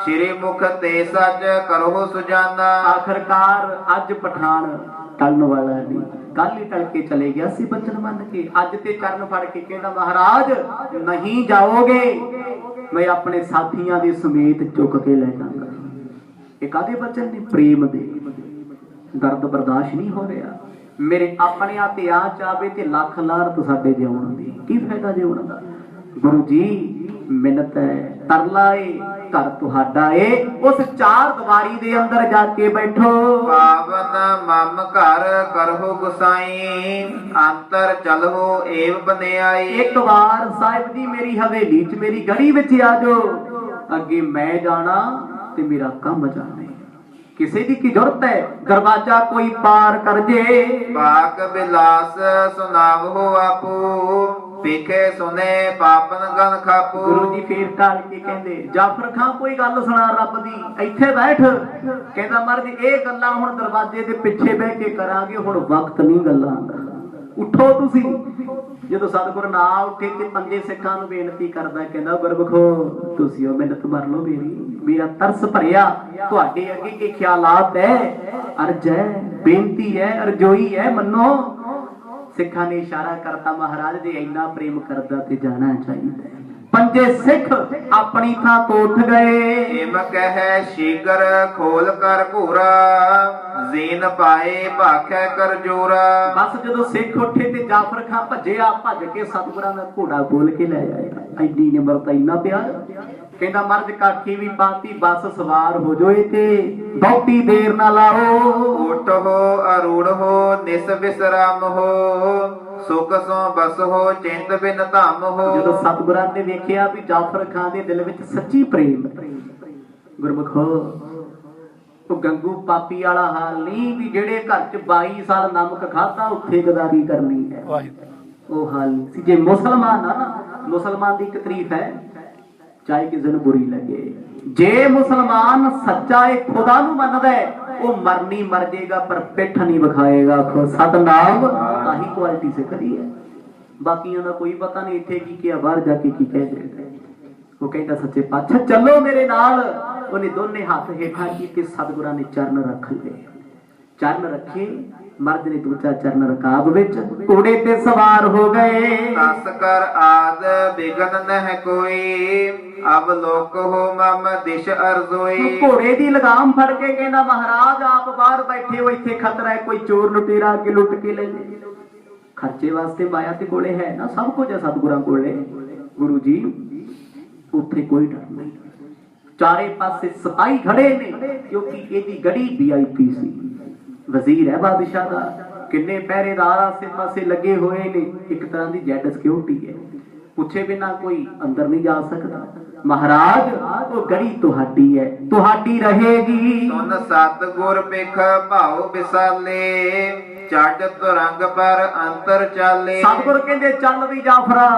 ਸ਼੍ਰੀ ਮੁਖ ਤੇ ਸੱਚ ਕਰੋ ਸੁਜਾਨਾ। ਆਖਰਕਾਰ ਅੱਜ ਪਠਾਨ ਟਲਣ ਵਾਲਾ ਨਹੀਂ, ਕੱਲ ਹੀ ਟਲ ਕੇ ਚਲੇ ਗਿਆ ਸੀ ਬਚਨ ਮੰਨ ਕੇ। ਅੱਜ ਤੇ ਚਰਨ ਫੜ ਕੇ ਕਹਿੰਦਾ, ਮਹਾਰਾਜ ਨਹੀਂ ਜਾਓਗੇ, ਮੈਂ ਆਪਣੇ ਸਾਥੀਆਂ ਦੇ ਸਮੇਤ ਚੁੱਕ ਕੇ ਲੈ ਜਾਵਾਂਗਾ। ਇਹ ਕਾਹਦੇ ਬਚਨ ਨੇ? ਪ੍ਰੇਮ ਦੇ। ਦਰਦ ਬਰਦਾਸ਼ਤ ਨਹੀਂ ਹੋ ਰਿਹਾ, ਮੇਰੇ ਆਪਣੇ ਤੇ ਆ ਚਾਵੇ ਤੇ ਲੱਖ ਲਾਹਨਤ ਸਾਡੇ ਜਿਉਣ ਦੀ, ਕੀ ਫਾਇਦਾ ਜਿਉਣ ਦਾ। ਗੁਰੂ ਜੀ ਮਿੰਨਤ ਹੈ, ਤਰਲਾ ਏ, ਘਰ ਤੁਹਾਡਾ ਏ, ਉਸ ਚਾਰ ਦੀਵਾਰੀ ਦੇ ਅੰਦਰ ਜਾ ਕੇ ਬੈਠੋ। ਪਾਵਨ ਮਮ ਘਰ ਕਰਹੁ ਗੁਸਾਈ, ਅੰਤਰ ਚਲਹੁ ਏਵ ਬਨਿਆਈ। ਇੱਕ ਵਾਰ ਸਾਹਿਬ ਜੀ ਮੇਰੀ ਹਵੇਲੀ 'ਚ, ਮੇਰੀ ਗੜੀ ਵਿੱਚ ਆ ਜਾਓ। ਅੱਗੇ ਮੈਂ ਜਾਣਾ ਤੇ ਮੇਰਾ ਕੰਮ ਜਾਣੇ। ਕਿਸੇ ਦੀ ਕੀ ਜ਼ਰੂਰਤ ਹੈ, ਦਰਵਾਜ਼ਾ ਕੋਈ ਪਾਰ ਕਰ ਜੇ। ਪਾਕ ਬਿਲਾਸ ਸੁਨਾਵਹੁ ਆਪੂ, ਪੀਖੇ ਸੁਨੇ ਪਾਪਨ ਗਨ ਖਾਪੂ। ਗੁਰੂ ਜੀ ਫੇਰ ਢਾਲ ਕੇ ਕਹਿੰਦੇ, ਜਾਫਰ ਖਾਂ ਕੋਈ ਗੱਲ ਸੁਣਾ ਰੱਬ ਦੀ, ਇੱਥੇ ਬੈਠ। ਕਹਿੰਦਾ ਮਹਾਰਾਜ ਇਹ ਗੱਲਾਂ ਹੁਣ ਦਰਵਾਜ਼ੇ ਦੇ ਪਿੱਛੇ ਬਹਿ ਕੇ ਕਰਾਂਗੇ, ਹੁਣ ਵਕਤ ਨਹੀਂ ਗੱਲਾਂ ਦਾ, ਉੱਠੋ ਤੁਸੀਂ। ਜਦੋਂ ਸਤਿਗੁਰ ਨਾ ਉੱਠੇ ਤੇ ਪੰਜੇ ਸਿੱਖਾਂ ਨੂੰ ਬੇਨਤੀ ਕਰਦਾ, ਕਹਿੰਦਾ ਗੁਰਮੁਖੋ ਤੁਸੀਂ ਉਹ ਮਿੰਨਤ ਮਰ ਲਓ ਮੇਰੀ, ਮੇਰਾ ਤਰਸ ਭਰਿਆ ਤੁਹਾਡੇ ਅੱਗੇ ਕੀ ਖਿਆਲਾਤ ਹੈ, ਅਰਜ਼ ਹੈ, ਬੇਨਤੀ ਹੈ, ਅਰਜ਼ੋਈ ਹੈ, ਮੰਨੋ। ਸਿੱਖਾਂ ਨੇ ਇਸ਼ਾਰਾ ਕਰਤਾ, ਮਹਾਰਾਜ ਜੇ ਇੰਨਾ ਪ੍ਰੇਮ ਕਰਦਾ ਤੇ ਜਾਣਾ ਚਾਹੀਦਾ। ਪੰਜੇ ਸਿੱਖ ਆਪਣੀ ਥਾਂ ਤੋਂ ਉੱਠ ਗਏ। ਏਮ ਕਹੈ ਸ਼ੀਗਰ ਖੋਲ ਕਰ ਘੂਰਾ, ਜ਼ੀਨ ਪਾਏ ਭਾਖੈ ਕਰ ਜੋਰਾ। ਬਸ ਜਦੋਂ ਸਿੱਖ ਉੱਠੇ ਤੇ ਜਾਫਰ ਖਾਂ ਭੱਜਿਆ, ਭੱਜ ਕੇ ਸਤਿਗੁਰਾਂ ਦਾ ਘੋੜਾ ਖੋਲ ਕੇ ਲੈ ਆਇਆ। ਐਡੀ ਨਿਮਰਤਾ, ਇੰਨਾ ਪਿਆਰ। ਕਹਿੰਦਾ ਮਰਦ ਕਾਠੀ ਵੀ ਪਾਤੀ, ਬਸ ਸਵਾਰ ਹੋ ਜਾਏ ਤੇ ਬਹੁਤੀ ਦੇਰ ਨਾ ਲਾਓ। ਉਠੋ ਅਰੂੜੋ ਨਿਸ ਵਿਸਰਾਮ ਹੋ, ਸੁਖ ਸੋ ਬਸ ਹੋ ਚਿੰਤ ਬਿਨ ਧਮ ਹੋ। ਜਦੋਂ ਸਤਿਗੁਰਾਂ ਨੇ ਵੇਖਿਆ ਵੀ ਜਾਫਰ ਖਾਨ ਦੇ ਦਿਲ ਵਿੱਚ ਸੱਚੀ ਪ੍ਰੇਮ, ਗੁਰਮੁਖੋ ਉਹ ਗੰਗੂ ਪਾਪੀ ਵਾਲਾ ਹਾਲ ਨਹੀਂ ਵੀ ਜਿਹੜੇ ਘਰ ਚ 22 ਸਾਲ ਨਮਕ ਖਾਧਾ ਉੱਥੇ ਗਦਾਰੀ ਕਰਨੀ ਹੈ, ਉਹ ਹਾਲ ਨਹੀਂ ਸੀ। ਜੇ ਮੁਸਲਮਾਨ ਆ ਨਾ, ਮੁਸਲਮਾਨ ਦੀ ਇੱਕ ਤਾਰੀਫ ਹੈ, ਚਾਹੇ ਕਿਸੇ ਨੂੰ ਬੁਰੀ ਲੱਗੇ, ਜੇ ਮੁਸਲਮਾਨ ਸੱਚਾ ਹੈ, ਖੁਦਾ ਨੂੰ ਮੰਨਦਾ ਹੈ, ਉਹ ਮਰਨੀ ਮਰ ਜਾਏਗਾ ਪਰ ਪਿੱਠ ਨਹੀਂ ਵਿਖਾਏਗਾ। ਸਤਨਾਮ, ਆਹੀ ਕੁਆਲਿਟੀ ਸਿੱਖਦੀ ਹੈ। ਬਾਕੀਆਂ ਦਾ ਕੋਈ ਪਤਾ ਨਹੀਂ, ਇੱਥੇ ਕੀ ਕਿਹਾ, ਬਾਹਰ ਜਾ ਕੇ ਕੀ ਕਹਿ ਜਾਏਗਾ। ਉਹ ਕਹਿੰਦਾ ਸੱਚੇ ਪਾਤਸ਼ਾਹ ਚੱਲੋ ਮੇਰੇ ਨਾਲ। ਉਹਨੇ ਦੋਨੇ ਹੱਥ ਹੇਠਾਂ ਕੀਤੇ, ਸਤਿਗੁਰਾਂ ਨੇ ਚਰਨ ਰੱਖ ਲਏ। ਚਰਨ ਰੱਖੇ ਮਰਦ ਨੇ ਦੂਜਾ ਚਰਨ ਰਕਾਬ ਵਿੱਚ ਘੋੜੇ ਤੇ ਸਵਾਰ ਹੋ ਗਏ। ਤਸ ਕਰ ਆਦ ਬਿਗਨ ਨਹਿ ਕੋਈ ਅਬ ਲੋਕ ਹੋ ਮਮ ਦਿਸ਼ ਅਰਜ਼ੋਈ। ਘੋੜੇ ਦੀ ਲਗਾਮ ਫੜ ਕੇ ਕਹਿੰਦਾ ਮਹਾਰਾਜ ਆਪ ਬਾਹਰ ਬੈਠੇ ਹੋ, ਇੱਥੇ ਖਤਰਾ ਹੈ, ਕੋਈ ਚੋਰ ਲੁਟੇਰਾ ਕੇ ਲੁੱਟ ਕੇ ਲੈ ਜਾਏ। ਖਰਚੇ ਵਾਸਤੇ ਮਾਇਆ ਤੇ ਕੋਲੇ ਹੈ ਨਾ, ਸਭ ਕੁਝ ਹੈ ਸਤਿਗੁਰਾਂ ਕੋਲੇ। ਗੁਰੂ ਜੀ ਉੱਥੇ ਕੋਈ ਡਰ ਨਹੀਂ, ਚਾਰੇ ਪਾਸੇ ਸਿਪਾਹੀ ਖੜੇ ਨੇ, ਕਿਉਂਕਿ ਇਹਦੀ ਗੜੀ VIP ਸੀ, ਵਜ਼ੀਰ ਹੈ ਬਾਦਸ਼ਾਹ ਦਾ, ਕਿੰਨੇ ਪਹਿਰੇਦਾਰ ਆਸੇ ਪਾਸੇ ਲੱਗੇ ਹੋਏ ਨੇ, ਇੱਕ ਤਰ੍ਹਾਂ ਦੀ ਜੈਡ ਸਿਕਿਉਰਿਟੀ ਹੈ, ਪੁੱਛੇ ਬਿਨਾ ਕੋਈ ਅੰਦਰ ਨਹੀਂ ਜਾ ਸਕਦਾ। ਮਹਾਰਾਜ ਉਹ ਗੜੀ ਤੁਹਾਡੀ ਹੈ, ਤੁਹਾਡੀ ਰਹੇਗੀ। ਸੁਨ ਸਤਿਗੁਰ ਪਿਖ ਭਾਉ ਵਿਸਾਲੇ ਚੱਡ ਤੁਰੰਗ ਪਰ ਅੰਤਰ ਚਾਲੇ। ਸਤਿਗੁਰ ਕਹਿੰਦੇ ਚੱਲ ਵੀ ਜਾਫਰਾ,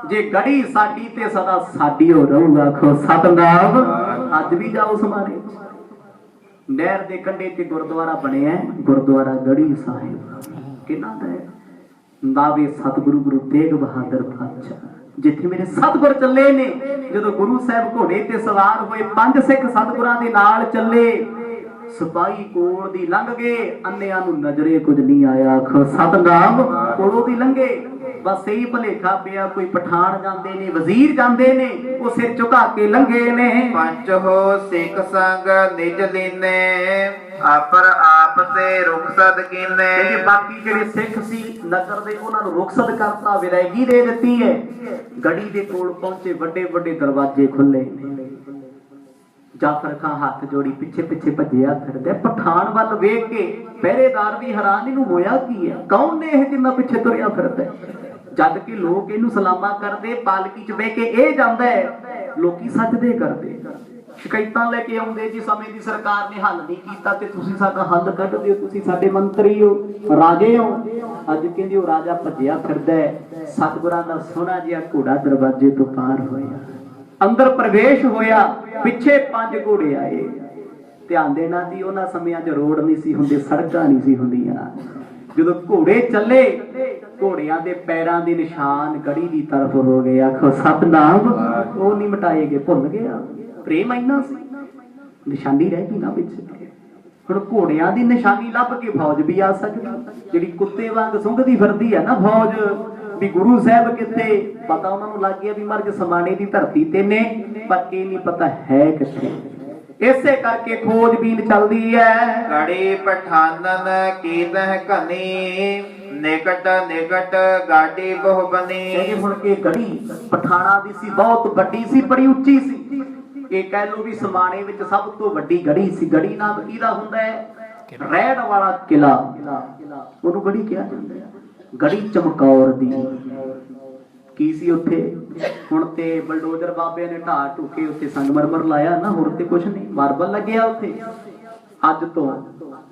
ਜੇ ਗੜੀ ਸਾਡੀ ਤੇ ਸਦਾ ਸਾਡੀ ਹੋ ਰਹੂਗਾ। ਆਖੋ ਸਤਨਾਮ। ਅੱਜ ਵੀ ਜਾਓ ਸਮਾਰੇ, ਨਹਿਰ ਦੇ ਕੰਢੇ ਤੇ ਗੁਰਦੁਆਰਾ ਬਣਿਆ, ਗੁਰਦੁਆਰਾ ਗੜੀ ਸਾਹਿਬ। ਕਿਹਨਾਂ ਦਾ ਹੈ? ਨਾਵੇ ਸਤਿਗੁਰੂ ਗੁਰੂ ਤੇਗ ਬਹਾਦਰ ਪਾਤਸ਼ਾਹ, ਜਿੱਥੇ ਮੇਰੇ ਸਤਿਗੁਰ ਚੱਲੇ ਨੇ। ਜਦੋਂ ਗੁਰੂ ਸਾਹਿਬ ਘੋੜੇ ਤੇ ਸਵਾਰ ਹੋਏ, 5 ਸਿੱਖ ਸਤਿਗੁਰਾਂ ਦੇ ਨਾਲ ਚੱਲੇ, ਸਿਪਾਹੀ ਕੋਲ ਦੀ ਲੰਘ ਗਏ, ਅੰਨਿਆਂ ਨੂੰ ਨਜ਼ਰੇ ਕੁਝ ਨਹੀਂ ਆਇਆ। ਆਖੋ ਸਤਨਾਮ। ਕੋਲੋਂ ਦੀ ਲੰਘੇ, ਬਸ ਇਹੀ ਭਲੇਖਾ ਪਿਆ ਕੋਈ ਪਠਾਨ ਜਾਂਦੇ ਨੇ, ਵਜ਼ੀਰ ਜਾਂਦੇ ਨੇ, ਉਹ ਸਿਰ ਝੁਕਾ ਕੇ ਲੰਘੇ ਨੇ। ਪੰਚ ਹੋ ਸਿੱਖ ਸੰਗ ਨਿਜ ਲੀਨੇ ਆਪਰ ਆਪ ਤੇ ਰੁਖਸਤ ਕੀਨੇ। ਤੇ ਬਾਕੀ ਜਿਹੜੇ ਸਿੱਖ ਸੀ ਨਗਰ ਦੇ, ਉਹਨਾਂ ਨੂੰ ਰੁਖਸਤ ਕਰਤਾ, ਵਿਦਾਇਗੀ ਦੇ ਦਿੱਤੀ ਹੈ। ਗੜੀ ਦੇ ਕੋਲ ਪਹੁੰਚੇ, ਵੱਡੇ ਵੱਡੇ ਦਰਵਾਜ਼ੇ ਖੁੱਲੇ। ਜਾਫਰ ਖਾਨ ਹੱਥ ਜੋੜੀ ਪਿੱਛੇ ਪਿੱਛੇ ਭੱਜਿਆ ਫਿਰਦਾ। ਪਠਾਨ ਵੱਲ ਵੇਖ ਕੇ ਪਹਿਰੇਦਾਰ ਵੀ ਹੈਰਾਨ, ਇਹਨੂੰ ਹੋਇਆ ਕੀ ਹੈ? ਕੌਣ ਨੇ ਇਹ ਜਿੰਨਾ ਪਿੱਛੇ ਤੁਰਿਆ ਫਿਰਦਾ? ਜਦ ਕਿ ਲੋਕ ਇਹਨੂੰ ਸਲਾਮਾ ਕਰਦੇ, ਪਾਲਕੀ ਚ ਬਹਿ ਕੇ ਇਹ ਜਾਂਦਾ ਹੈ, ਲੋਕੀ ਸੱਜਦੇ ਕਰਦੇ, ਸ਼ਿਕਾਇਤਾਂ ਲੈ ਕੇ ਆਉਂਦੇ, ਜੀ ਸਮੇਂ ਦੀ ਸਰਕਾਰ ਨੇ ਹੱਲ ਨਹੀਂ ਕੀਤਾ ਤੇ ਤੁਸੀਂ ਸਾਡਾ ਹੱਲ ਕੱਢ ਦਿਓ, ਤੁਸੀਂ ਸਾਡੇ ਮੰਤਰੀ ਹੋ, ਰਾਜੇ ਹੋ। ਅੱਜ ਕਹਿੰਦੇ ਉਹ ਰਾਜਾ ਭੱਜਿਆ ਫਿਰਦਾ ਹੈ। ਸਤਿਗੁਰਾਂ ਦਾ ਸੋਹਣਾ ਜਿਹਾ ਘੋੜਾ ਦਰਵਾਜ਼ੇ ਤੋਂ ਪਾਰ ਹੋਇਆ, ਅੰਦਰ ਪ੍ਰਵੇਸ਼ ਹੋਇਆ, ਪਿੱਛੇ 5 ਘੋੜੇ ਆਏ। ਧਿਆਨ ਦੇਣਾ ਜੀ, ਉਹਨਾਂ ਸਮਿਆਂ 'ਚ ਰੋਡ ਨਹੀਂ ਸੀ ਹੁੰਦੇ, ਸੜਕਾਂ ਨਹੀਂ ਸੀ ਹੁੰਦੀਆਂ। ਜਦੋਂ ਘੋੜੇ ਚੱਲੇ, ਘੋੜਿਆਂ ਦੇ ਪੈਰਾਂ ਦੇ ਨਿਸ਼ਾਨ ਗੜੀ ਦੀ ਤਰਫ ਹੋ ਗਏ। ਆਖੋ ਸਤਨਾਮ। ਉਹ ਨਹੀਂ ਮਿਟਾਏ ਗਏ, ਭੁੱਲ ਗਿਆ। ਪ੍ਰੇਮ ਇੰਨਾ ਸੀ, ਨਿਸ਼ਾਨੀ ਰਹਿ ਗਈ ਨਾ ਪਿੱਛੇ। ਹੁਣ ਘੋੜਿਆਂ ਦੀ ਨਿਸ਼ਾਨੀ ਲੱਭ ਕੇ ਫੌਜ ਵੀ ਆ ਸਕਦੀ, ਜਿਹੜੀ ਕੁੱਤੇ ਵਾਂਗ ਸੁੰਘਦੀ ਫਿਰਦੀ ਹੈ ਨਾ ਫੌਜ, ਵੀ ਗੁਰੂ ਸਾਹਿਬ ਕਿੱਥੇ। ਪਤਾ ਉਹਨਾਂ ਨੂੰ ਲੱਗ ਗਿਆ ਵੀ ਮਰਜ ਸਮਾਣੇ ਦੀ ਧਰਤੀ ਤੇ ਨੇ, ਪਰ ਇਹ ਨਹੀਂ ਪਤਾ ਹੈ ਕਿੱਥੇ। ਇਸੇ ਕਰਕੇ ਖੋਜਬੀਨ ਚੱਲਦੀ ਹੈ। ਗੜੀ ਪਠਾਨਨ ਕੀਤਹਿ ਘਨੀ ਨਿਕਟ ਨਿਕਟ ਗਾਡੀ ਬਹੁ ਬਨੀ। ਹੁਣ ਇਹ ਗੜੀ ਪਠਾਣਾ ਦੀ ਸੀ, ਬਹੁਤ ਵੱਡੀ ਸੀ, ਬੜੀ ਉੱਚੀ ਸੀ। ਇਹ ਕਹਿ ਲੋ ਵੀ ਸਮਾਣੇ ਵਿੱਚ ਸਭ ਤੋਂ ਵੱਡੀ ਗੜੀ ਸੀ। ਗੜੀ ਨਾਮ ਕਿਹਦਾ ਹੁੰਦਾ ਹੈ? ਰਹਿਣ ਵਾਲਾ ਕਿਲਾ, ਉਹਨੂੰ ਗੜੀ ਕਿਹਾ ਜਾਂਦਾ ਹੈ। ਗੜੀ ਚਮਕੌਰ ਦੀ ਕੀ ਸੀ ਉੱਥੇ? ਹੁਣ ਤੇ ਬਲਡੋਜ਼ਰ ਬਾਬਿਆਂ ਨੇ ਢਾਹ ਢੁਕੇ ਉੱਥੇ ਸੰਗਮਰਮਰ ਲਾਇਆ ਨਾ, ਹੋਰ ਤੇ ਕੁਛ ਨਹੀਂ, ਮਾਰਬਲ ਲੱਗਿਆ ਉੱਥੇ। ਅੱਜ ਤੋਂ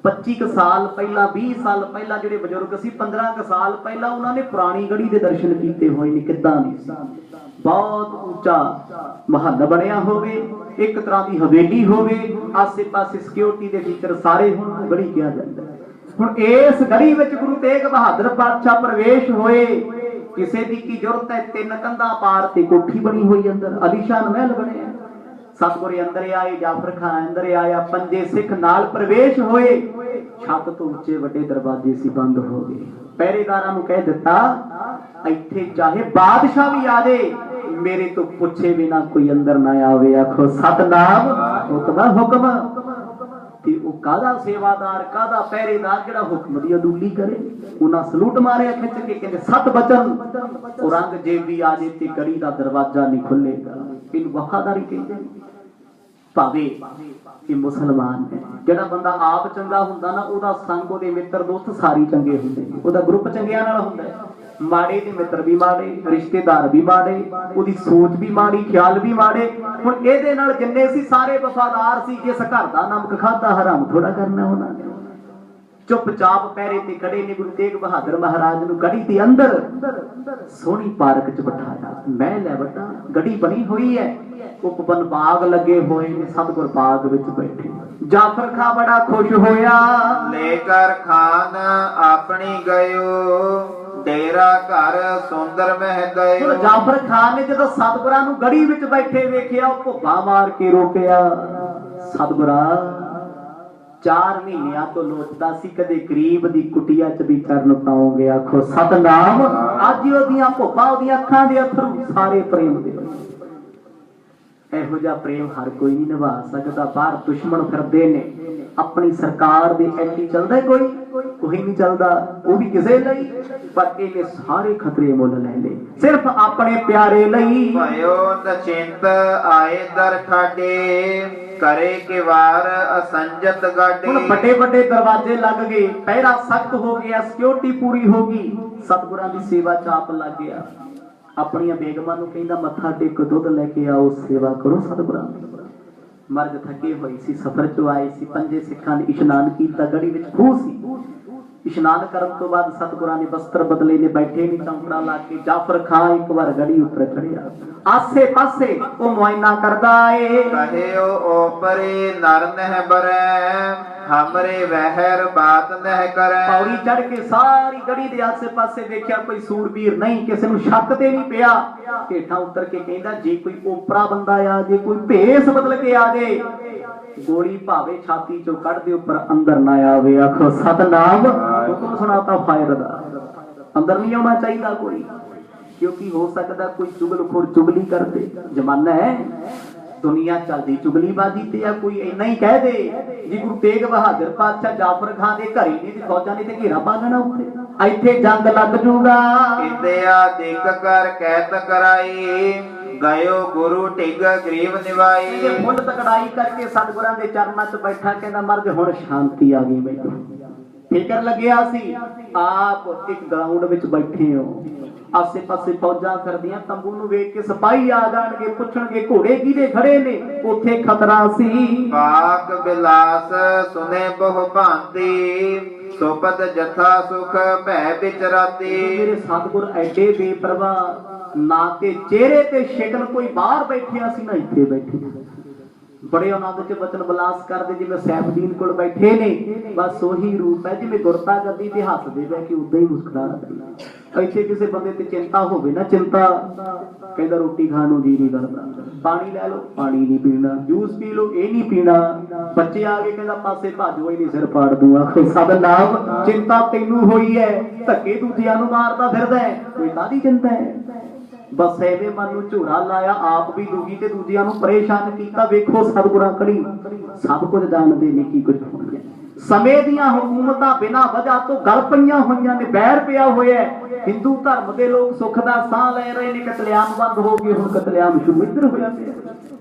25 ਸਾਲ ਪਹਿਲਾਂ, 20 ਸਾਲ ਪਹਿਲਾਂ ਜਿਹੜੇ ਬਜ਼ੁਰਗ ਸੀ, 15 ਸਾਲ ਪਹਿਲਾਂ, ਉਹਨਾਂ ਨੇ ਪੁਰਾਣੀ ਗੜੀ ਦੇ ਦਰਸ਼ਨ ਕੀਤੇ ਹੋਏ ਨੇ। ਕਿੱਦਾਂ ਦੀ ਸੀ? ਬਹੁਤ ਉੱਚਾ ਮਹੱਲ ਬਣਿਆ ਹੋਵੇ, ਇੱਕ ਤਰ੍ਹਾਂ ਦੀ ਹਵੇਲੀ ਹੋਵੇ, ਆਸੇ ਪਾਸੇ ਸਿਕਿਉਰਿਟੀ ਦੇ ਫੀਚਰ ਸਾਰੇ ਹੋਣ, ਗੜੀ ਕਿਹਾ ਜਾਂਦਾ। ਹੁਣ ਇਸ ਗੜੀ ਵਿੱਚ ਗੁਰੂ ਤੇਗ ਬਹਾਦਰ ਪਾਤਸ਼ਾਹ ਪ੍ਰਵੇਸ਼ ਹੋਏ। ਕਿਸੇ ਦੀ ਕੀ ਜ਼ਰੂਰਤ ਹੈ? 3 ਕੰਧਾਂ ਪਾਰ ਤੇ ਕੋਠੀ ਬਣੀ ਹੋਈ, ਅੰਦਰ ਅਲੀਸ਼ਾਨ ਮਹਿਲ ਬਣਿਆ। ਸਤਿਗੁਰ ਅੰਦਰ ਆਏ, ਜਾਫਰ ਖਾਨ ਅੰਦਰ ਆਇਆ, 5 ਸਿੱਖ ਨਾਲ ਪ੍ਰਵੇਸ਼ ਹੋਏ। ਛੱਤ ਤੋਂ ਉੱਚੇ ਵੱਡੇ ਦਰਵਾਜ਼ੇ ਸੀ, ਬੰਦ ਹੋ ਗਏ। ਪਹਿਰੇਦਾਰਾਂ ਨੂੰ ਕਹਿ ਦਿੱਤਾ, ਇੱਥੇ ਚਾਹੇ ਬਾਦਸ਼ਾਹ ਵੀ ਆ ਜਾਏ, ਮੇਰੇ ਤੋਂ ਪੁੱਛੇ ਬਿਨਾ ਕੋਈ ਅੰਦਰ ਨਾ ਆਵੇ। ਆਖੋ ਸਤਨਾਮ। ਹੁਕਮ ਹੁਕਮ। ਤੇ ਉਹ ਕਾਹਦਾ ਸੇਵਾਦਾਰ, ਕਾਹਦਾ ਪਹਿਰੇਦਾਰ ਜਿਹੜਾ ਹੁਕਮ ਦੀ ਅਦੂਲੀ ਕਰੇ। ਉਹਨਾਂ ਸਲੂਟ ਮਾਰਿਆ ਖਿੱਚ ਕੇ, ਕਹਿੰਦੇ 7 ਬਚਨ ਔਰੰਗਜ਼ੇਬ ਵੀ ਆ ਜੇ ਤੇ ਗੜੀ ਦਾ ਦਰਵਾਜ਼ਾ ਨਹੀਂ ਖੁੱਲੇਗਾ। ਇਹਨੂੰ ਵਫਾਦਾਰੀ ਕਹਿੰਦੇ। ਭਾਵੇਂ ਇਹ ਮੁਸਲਮਾਨ ਹੈ, ਜਿਹੜਾ ਬੰਦਾ ਆਪ ਚੰਗਾ ਹੁੰਦਾ ਨਾ, ਉਹਦਾ ਸੰਗ, ਉਹਦੇ ਮਿੱਤਰ ਦੋਸਤ ਸਾਰੇ ਚੰਗੇ ਹੁੰਦੇ ਨੇ, ਉਹਦਾ ਗਰੁੱਪ ਚੰਗਿਆਂ ਨਾਲ ਹੁੰਦਾ ਹੈ। ਮਾੜੇ ਦੇ ਮਿੱਤਰ ਵੀ ਮਾੜੇ, ਰਿਸ਼ਤੇਦਾਰ ਵੀ ਮਾੜੇ, ਉਹਦੀ ਸੋਚ ਵੀ ਮਾੜੀ, ਖਿਆਲ ਵੀ ਮਾੜੇ। ਹੁਣ ਇਹਦੇ ਨਾਲ ਜਿੰਨੇ ਸੀ ਸਾਰੇ ਵਫਾਦਾਰ ਸੀ। ਜਿਸ ਘਰ ਦਾ ਨਮਕ ਖਾਧਾ ਹਰਾਮ ਥੋੜਾ ਕਰਨਾ ਉਹਨਾਂ ਨੇ। ਚੁੱਪਚਾਪ ਪਹਿਰੇ ਤੇ ਖੜੇ ਨੇ। ਗੁਰੂ ਤੇਗ ਬਹਾਦਰ ਮਹਾਰਾਜ ਨੂੰ ਗੜੀ ਦੇ ਅੰਦਰ ਸੋਹਣੀ ਪਾਰਕ ਚ ਬਿਠਾਇਆ। ਮਹਿਲ ਹੈ ਵੱਡਾ, ਗੜੀ ਬਣੀ ਹੋਈ ਹੈ, ਉਪਵਨ ਬਾਗ ਲੱਗੇ ਹੋਏ ਨੇ, ਸਤਿਗੁਰ ਬਾਗ ਵਿੱਚ ਬੈਠੇ। ਜਾਫਰ ਖਾਨ ਬੜਾ ਖੁਸ਼ ਹੋਇਆ। ਲੈ ਕਰ ਖਾਨ ਆਪਣੀ ਗਇਓ ਡੇਰਾ ਘਰ ਸੁੰਦਰ ਮਹਿ ਦਇਓ। ਜਾਫਰ ਖਾਨ ਨੇ ਜਦੋਂ ਸਤਿਗੁਰਾਂ ਨੂੰ ਗੜੀ ਵਿੱਚ ਬੈਠੇ ਵੇਖਿਆ, ਉਹ ਭੁੱਬਾ ਮਾਰ ਕੇ ਰੋਕਿਆ। ਸਤਿਗੁਰਾਂ 4 ਮਹੀਨਿਆਂ ਤੋਂ ਲੋਚਦਾ ਸੀ ਕਦੇ ਗਰੀਬ ਦੀ ਕੁਟੀਆ 'ਚ ਵੀ ਚਰਨ ਪਾਉਂਗੇ। ਆਖੋ ਸਤਨਾਮ। ਅੱਜ ਉਹਦੀਆਂ ਭੁੱਖਾਂ, ਉਹਦੀਆਂ ਅੱਖਾਂ ਦੇ ਅਥਰੂ ਸਾਰੇ ਪ੍ਰੇਮ ਦੇ। ਇਹੋ ਜਿਹਾ ਪ੍ਰੇਮ ਹਰ ਕੋਈ ਨਹੀਂ ਨਿਭਾ ਸਕਦਾ। ਬਾਹਰ ਦੁਸ਼ਮਣ ਫਿਰਦੇ ਨੇ, ਆਪਣੀ ਸਰਕਾਰ ਦੇ ਐਂਟੀ ਚੱਲਦਾ ਕੋਈ ਨਹੀਂ ਚੱਲਦਾ, ਉਹ ਵੀ ਕਿਸੇ ਲਈ, ਪਰ ਇਹਨੇ ਸਾਰੇ ਖਤਰੇ ਮੁੱਲ ਲੈ ਲਏ ਸਿਰਫ ਆਪਣੇ ਪਿਆਰੇ ਲਈ। ਭਇਓ ਨਚਿੰਤ ਆਏ ਦਰ ਠਾਡੇ, ਕਰੇ ਕੇ ਵਾਰ ਅਸੰਜਤ ਗਾਡੇ। ਹੁਣ ਵੱਡੇ ਵੱਡੇ ਦਰਵਾਜ਼ੇ ਲੱਗ ਗਏ, ਪਹਿਰਾ ਸਖਤ ਹੋ ਗਿਆ, ਸਿਕਿਉਰਿਟੀ ਪੂਰੀ ਹੋ ਗਈ। ਸਤਿਗੁਰਾਂ ਦੀ ਸੇਵਾ ਚਾਪ ਲੱਗ ਗਿਆ। ਆਪਣੀਆਂ ਬੇਗਮਾਂ ਨੂੰ ਕਹਿੰਦਾ ਮੱਥਾ ਟੇਕ, ਦੁੱਧ ਲੈ ਕੇ ਆਓ, ਸੇਵਾ ਕਰੋ ਸਤਿਗੁਰਾਂ ਦੀ। ਮਰਦ ਥੱਕੇ ਹੋਏ ਸੀ, ਸਫ਼ਰ ਚੋਂ ਆਏ ਸੀ। 5 ਸਿੱਖਾਂ ਨੇ ਇਸ਼ਨਾਨ ਕੀਤਾ, ਗੜੀ ਵਿੱਚ ਖੂਹ ਸੀ। ਇਸ਼ਨਾਨ ਕਰਨ ਤੋਂ ਬਾਅਦ ਸਤਿਗੁਰਾਂ ਨੇ ਵਸਤਰ ਬਦਲੇ ਨੇ, ਬੈਠੇ ਨੇ ਚੌਂਕੜਾ ਲਾ ਕੇ। ਜਾਫਰ ਖਾਨ ਇੱਕ ਵਾਰ ਗੜੀ ਉੱਪਰ ਚੜਿਆ, ਆਸੇ ਪਾਸੇ ਉਹ ਮੁਆਇਨਾ ਕਰਦਾ ਏ। ਕਹਿਓ ਓਪਰੇ ਨਰ ਨਹਿ ਬਰੈ, ਹਮਰੇ ਵਹਿਰ ਬਾਤ ਨਹਿ ਕਰੈ। ਪੌੜੀ ਚੜ ਕੇ ਸਾਰੀ ਗੜੀ ਦੇ ਆਸੇ ਪਾਸੇ ਦੇਖਿਆ, ਕੋਈ ਸੂਰਬੀਰ ਨਹੀਂ, ਕਿਸੇ ਨੂੰ ਸ਼ੱਕ ਤੇ ਨਹੀਂ ਪਿਆ। ਹੇਠਾਂ ਉਤਰ ਕੇ ਕਹਿੰਦਾ ਜੇ ਕੋਈ ਓਪਰਾ ਬੰਦਾ ਆ ਜੇ, ਕੋਈ ਭੇਸ ਬਦਲ ਕੇ ਆ ਜੇ, ਗੋਲੀ ਭਾਵੇਂ ਛਾਤੀ ਚੋਂ ਕੱਢ ਦੇ, ਉੱਪਰ ਅੰਦਰ ਨਾ ਆਵੇ। ਆਖੋ ਸਤਨਾਮ। ਹੁਕਮ ਸੁਣਾਤਾ ਫਾਇਰ ਦਾ, ਅੰਦਰ ਨਹੀਂ ਆਉਣਾ ਚਾਹੀਦਾ ਕੋਈ, ਕਿਉਂਕਿ ਹੋ ਸਕਦਾ ਕੋਈ ਚੁਗਲਖੋਰ ਚੁਗਲੀ ਕਰਦੇ। ਜ਼ਮਾਨਾ ਹੈ ਦੁਨੀਆ ਚੱਲਦੀ ਚੁਗਲੀਬਾਜ਼ੀ ਤੇ ਆ। ਕੋਈ ਇੰਨਾ ਹੀ ਕਹਿ ਦੇ ਜੀ ਗੁਰੂ ਤੇਗ ਬਹਾਦਰ ਪਾਤਸ਼ਾਹ ਜਾਫਰ ਖਾਨ ਦੇ ਘਰੇ ਨਹੀਂ ਤੇ ਫੌਜਾਂ ਨੇ ਤੇ ਘੇਰਾ ਬਾਂਧਣਾ ਉੱਥੇ, ਇੱਥੇ ਜੰਗ ਲੱਗ ਜੂਗਾ। ਇੰਦਿਆ ਦੇਖ ਕਰ ਕਹਿਤ ਕਰਾਈ, ਗਇਓ ਗੁਰੂ ਟਿਗ ਗਰੀਬ ਨਿਵਾਈ। ਫੁੱਲ ਤਕੜਾਈ ਕਰਕੇ ਸਤਿਗੁਰਾਂ ਦੇ ਚਰਨਾਂ 'ਚ ਬੈਠਾ, ਕਹਿੰਦਾ ਮਰਦ ਹੁਣ ਸ਼ਾਂਤੀ ਆ ਗਈ ਮੈਨੂੰ। ਫਿਕਰ ਲੱਗਿਆ ਸੀ, ਆਪ ਇੱਕ ਗਰਾਊਂਡ ਵਿੱਚ ਬੈਠੇ ਹੋ, ਆਸੇ ਪਾਸੇ ਫੌਜਾਂ ਫਿਰਦੀਆਂ, ਤੰਬੂ ਨੂੰ ਵੇਖ ਕੇ ਸਿਪਾਹੀ ਆ ਜਾਣਗੇ, ਪੁੱਛਣਗੇ ਘੋੜੇ ਕਿਹਦੇ ਖੜੇ ਨੇ, ਉੱਥੇ ਖਤਰਾ ਸੀ। ਪਾਕ ਬਿਲਾਸ ਸੁਨੇ ਬਹੁ ਭਾਂਤੀ, ਸੋਪਤ ਜਥਾ ਸੁਖ ਭੈ ਵਿੱਚ ਰਾਤੀ। ਮੇਰੇ ਸਤਿਗੁਰ ਐਡੇ ਬੇਪਰਵਾਹ, ਨਾ ਤੇ ਚਿਹਰੇ ਤੇ ਸ਼ਿਕਨ, ਕੋਈ ਬਾਹਰ ਬੈਠਿਆ ਸੀ ਨਾ ਇੱਥੇ ਬੈਠੇ। ਬੜੇ ਆਨੰਦ ਚ ਬਚਨ ਬਲਾਸ ਕਰਦੇ, ਜਿਵੇਂ ਸੈਫਦੀਨ ਕੋਲ ਬੈਠੇ ਨੇ, ਬਸ ਉਹੀ ਰੂਪ ਹੈ ਜਿਵੇਂ ਗੁਰਤਾ ਗੱਦੀ ਤੇ ਹੱਸਦੇ ਬਹਿ ਕੇ ਉਦਾਂ ਹੀ ਮੁਸਕਰਾ ਰਹੇ। ਇੱਥੇ ਕਿਸੇ ਬੰਦੇ ਤੇ ਚਿੰਤਾ ਹੋਵੇ ਨਾ, ਚਿੰਤਾ, ਕਹਿੰਦਾ ਰੋਟੀ ਖਾਣ ਨੂੰ ਜੀ ਨਹੀਂ ਕਰਦਾ, ਪਾਣੀ ਲੈ ਲਓ, ਪਾਣੀ ਨਹੀਂ ਪੀਣਾ, ਜੂਸ ਪੀ ਲਓ, ਇਹ ਨਹੀਂ ਪੀਣਾ। ਬੱਚੇ ਆ ਗਏ, ਕਹਿੰਦਾ ਪਾਸੇ ਭਾਜੋ, ਹੀ ਨਹੀਂ ਸਿਰ ਪਾੜ ਦੂੰਗਾ। ਕੋਈ ਸਭ ਨਾਮ ਚਿੰਤਾ ਤੈਨੂੰ ਹੋਈ ਹੈ, ਧੱਕੇ ਦੂਜਿਆਂ ਨੂੰ ਮਾਰਦਾ ਫਿਰਦਾ ਹੈ, ਕੋਈ ਕਾਹਦੀ ਚਿੰਤਾ ਹੈ। ਬਸ ਐਵੇਂ ਮਨ ਨੂੰ ਝੂੜਾ ਲਾਇਆ, ਆਪ ਵੀ ਦੁਖੀ ਤੇ ਦੂਜਿਆਂ ਨੂੰ ਪਰੇਸ਼ਾਨ ਕੀਤਾ। ਵੇਖੋ ਸਤਿਗੁਰਾਂ ਕੜੀ ਸਭ ਕੁਝ ਜਾਣਦੇ ਨੇ ਕੀ ਕੁਝ ਹੋਣਾ। ਸਮੇਂ ਦੀਆਂ ਹਕੂਮਤਾਂ ਬਿਨਾਂ ਵਜ੍ਹਾ ਤੋਂ ਗਲ ਪਈਆਂ ਹੋਈਆਂ ਨੇ, ਬੈਰ ਪਿਆ ਹੋਇਆ। ਹਿੰਦੂ ਧਰਮ ਦੇ ਲੋਕ ਸੁੱਖ ਦਾ ਸਾਹ ਲੈ ਰਹੇ ਨੇ, ਕਤਲੇਆਮ ਬੰਦ ਹੋ ਗਏ, ਹੁਣ ਕਤਲੇਆਮ ਸ਼ੁਰੂ ਇੱਧਰ ਹੋਇਆ ਪਿਆ।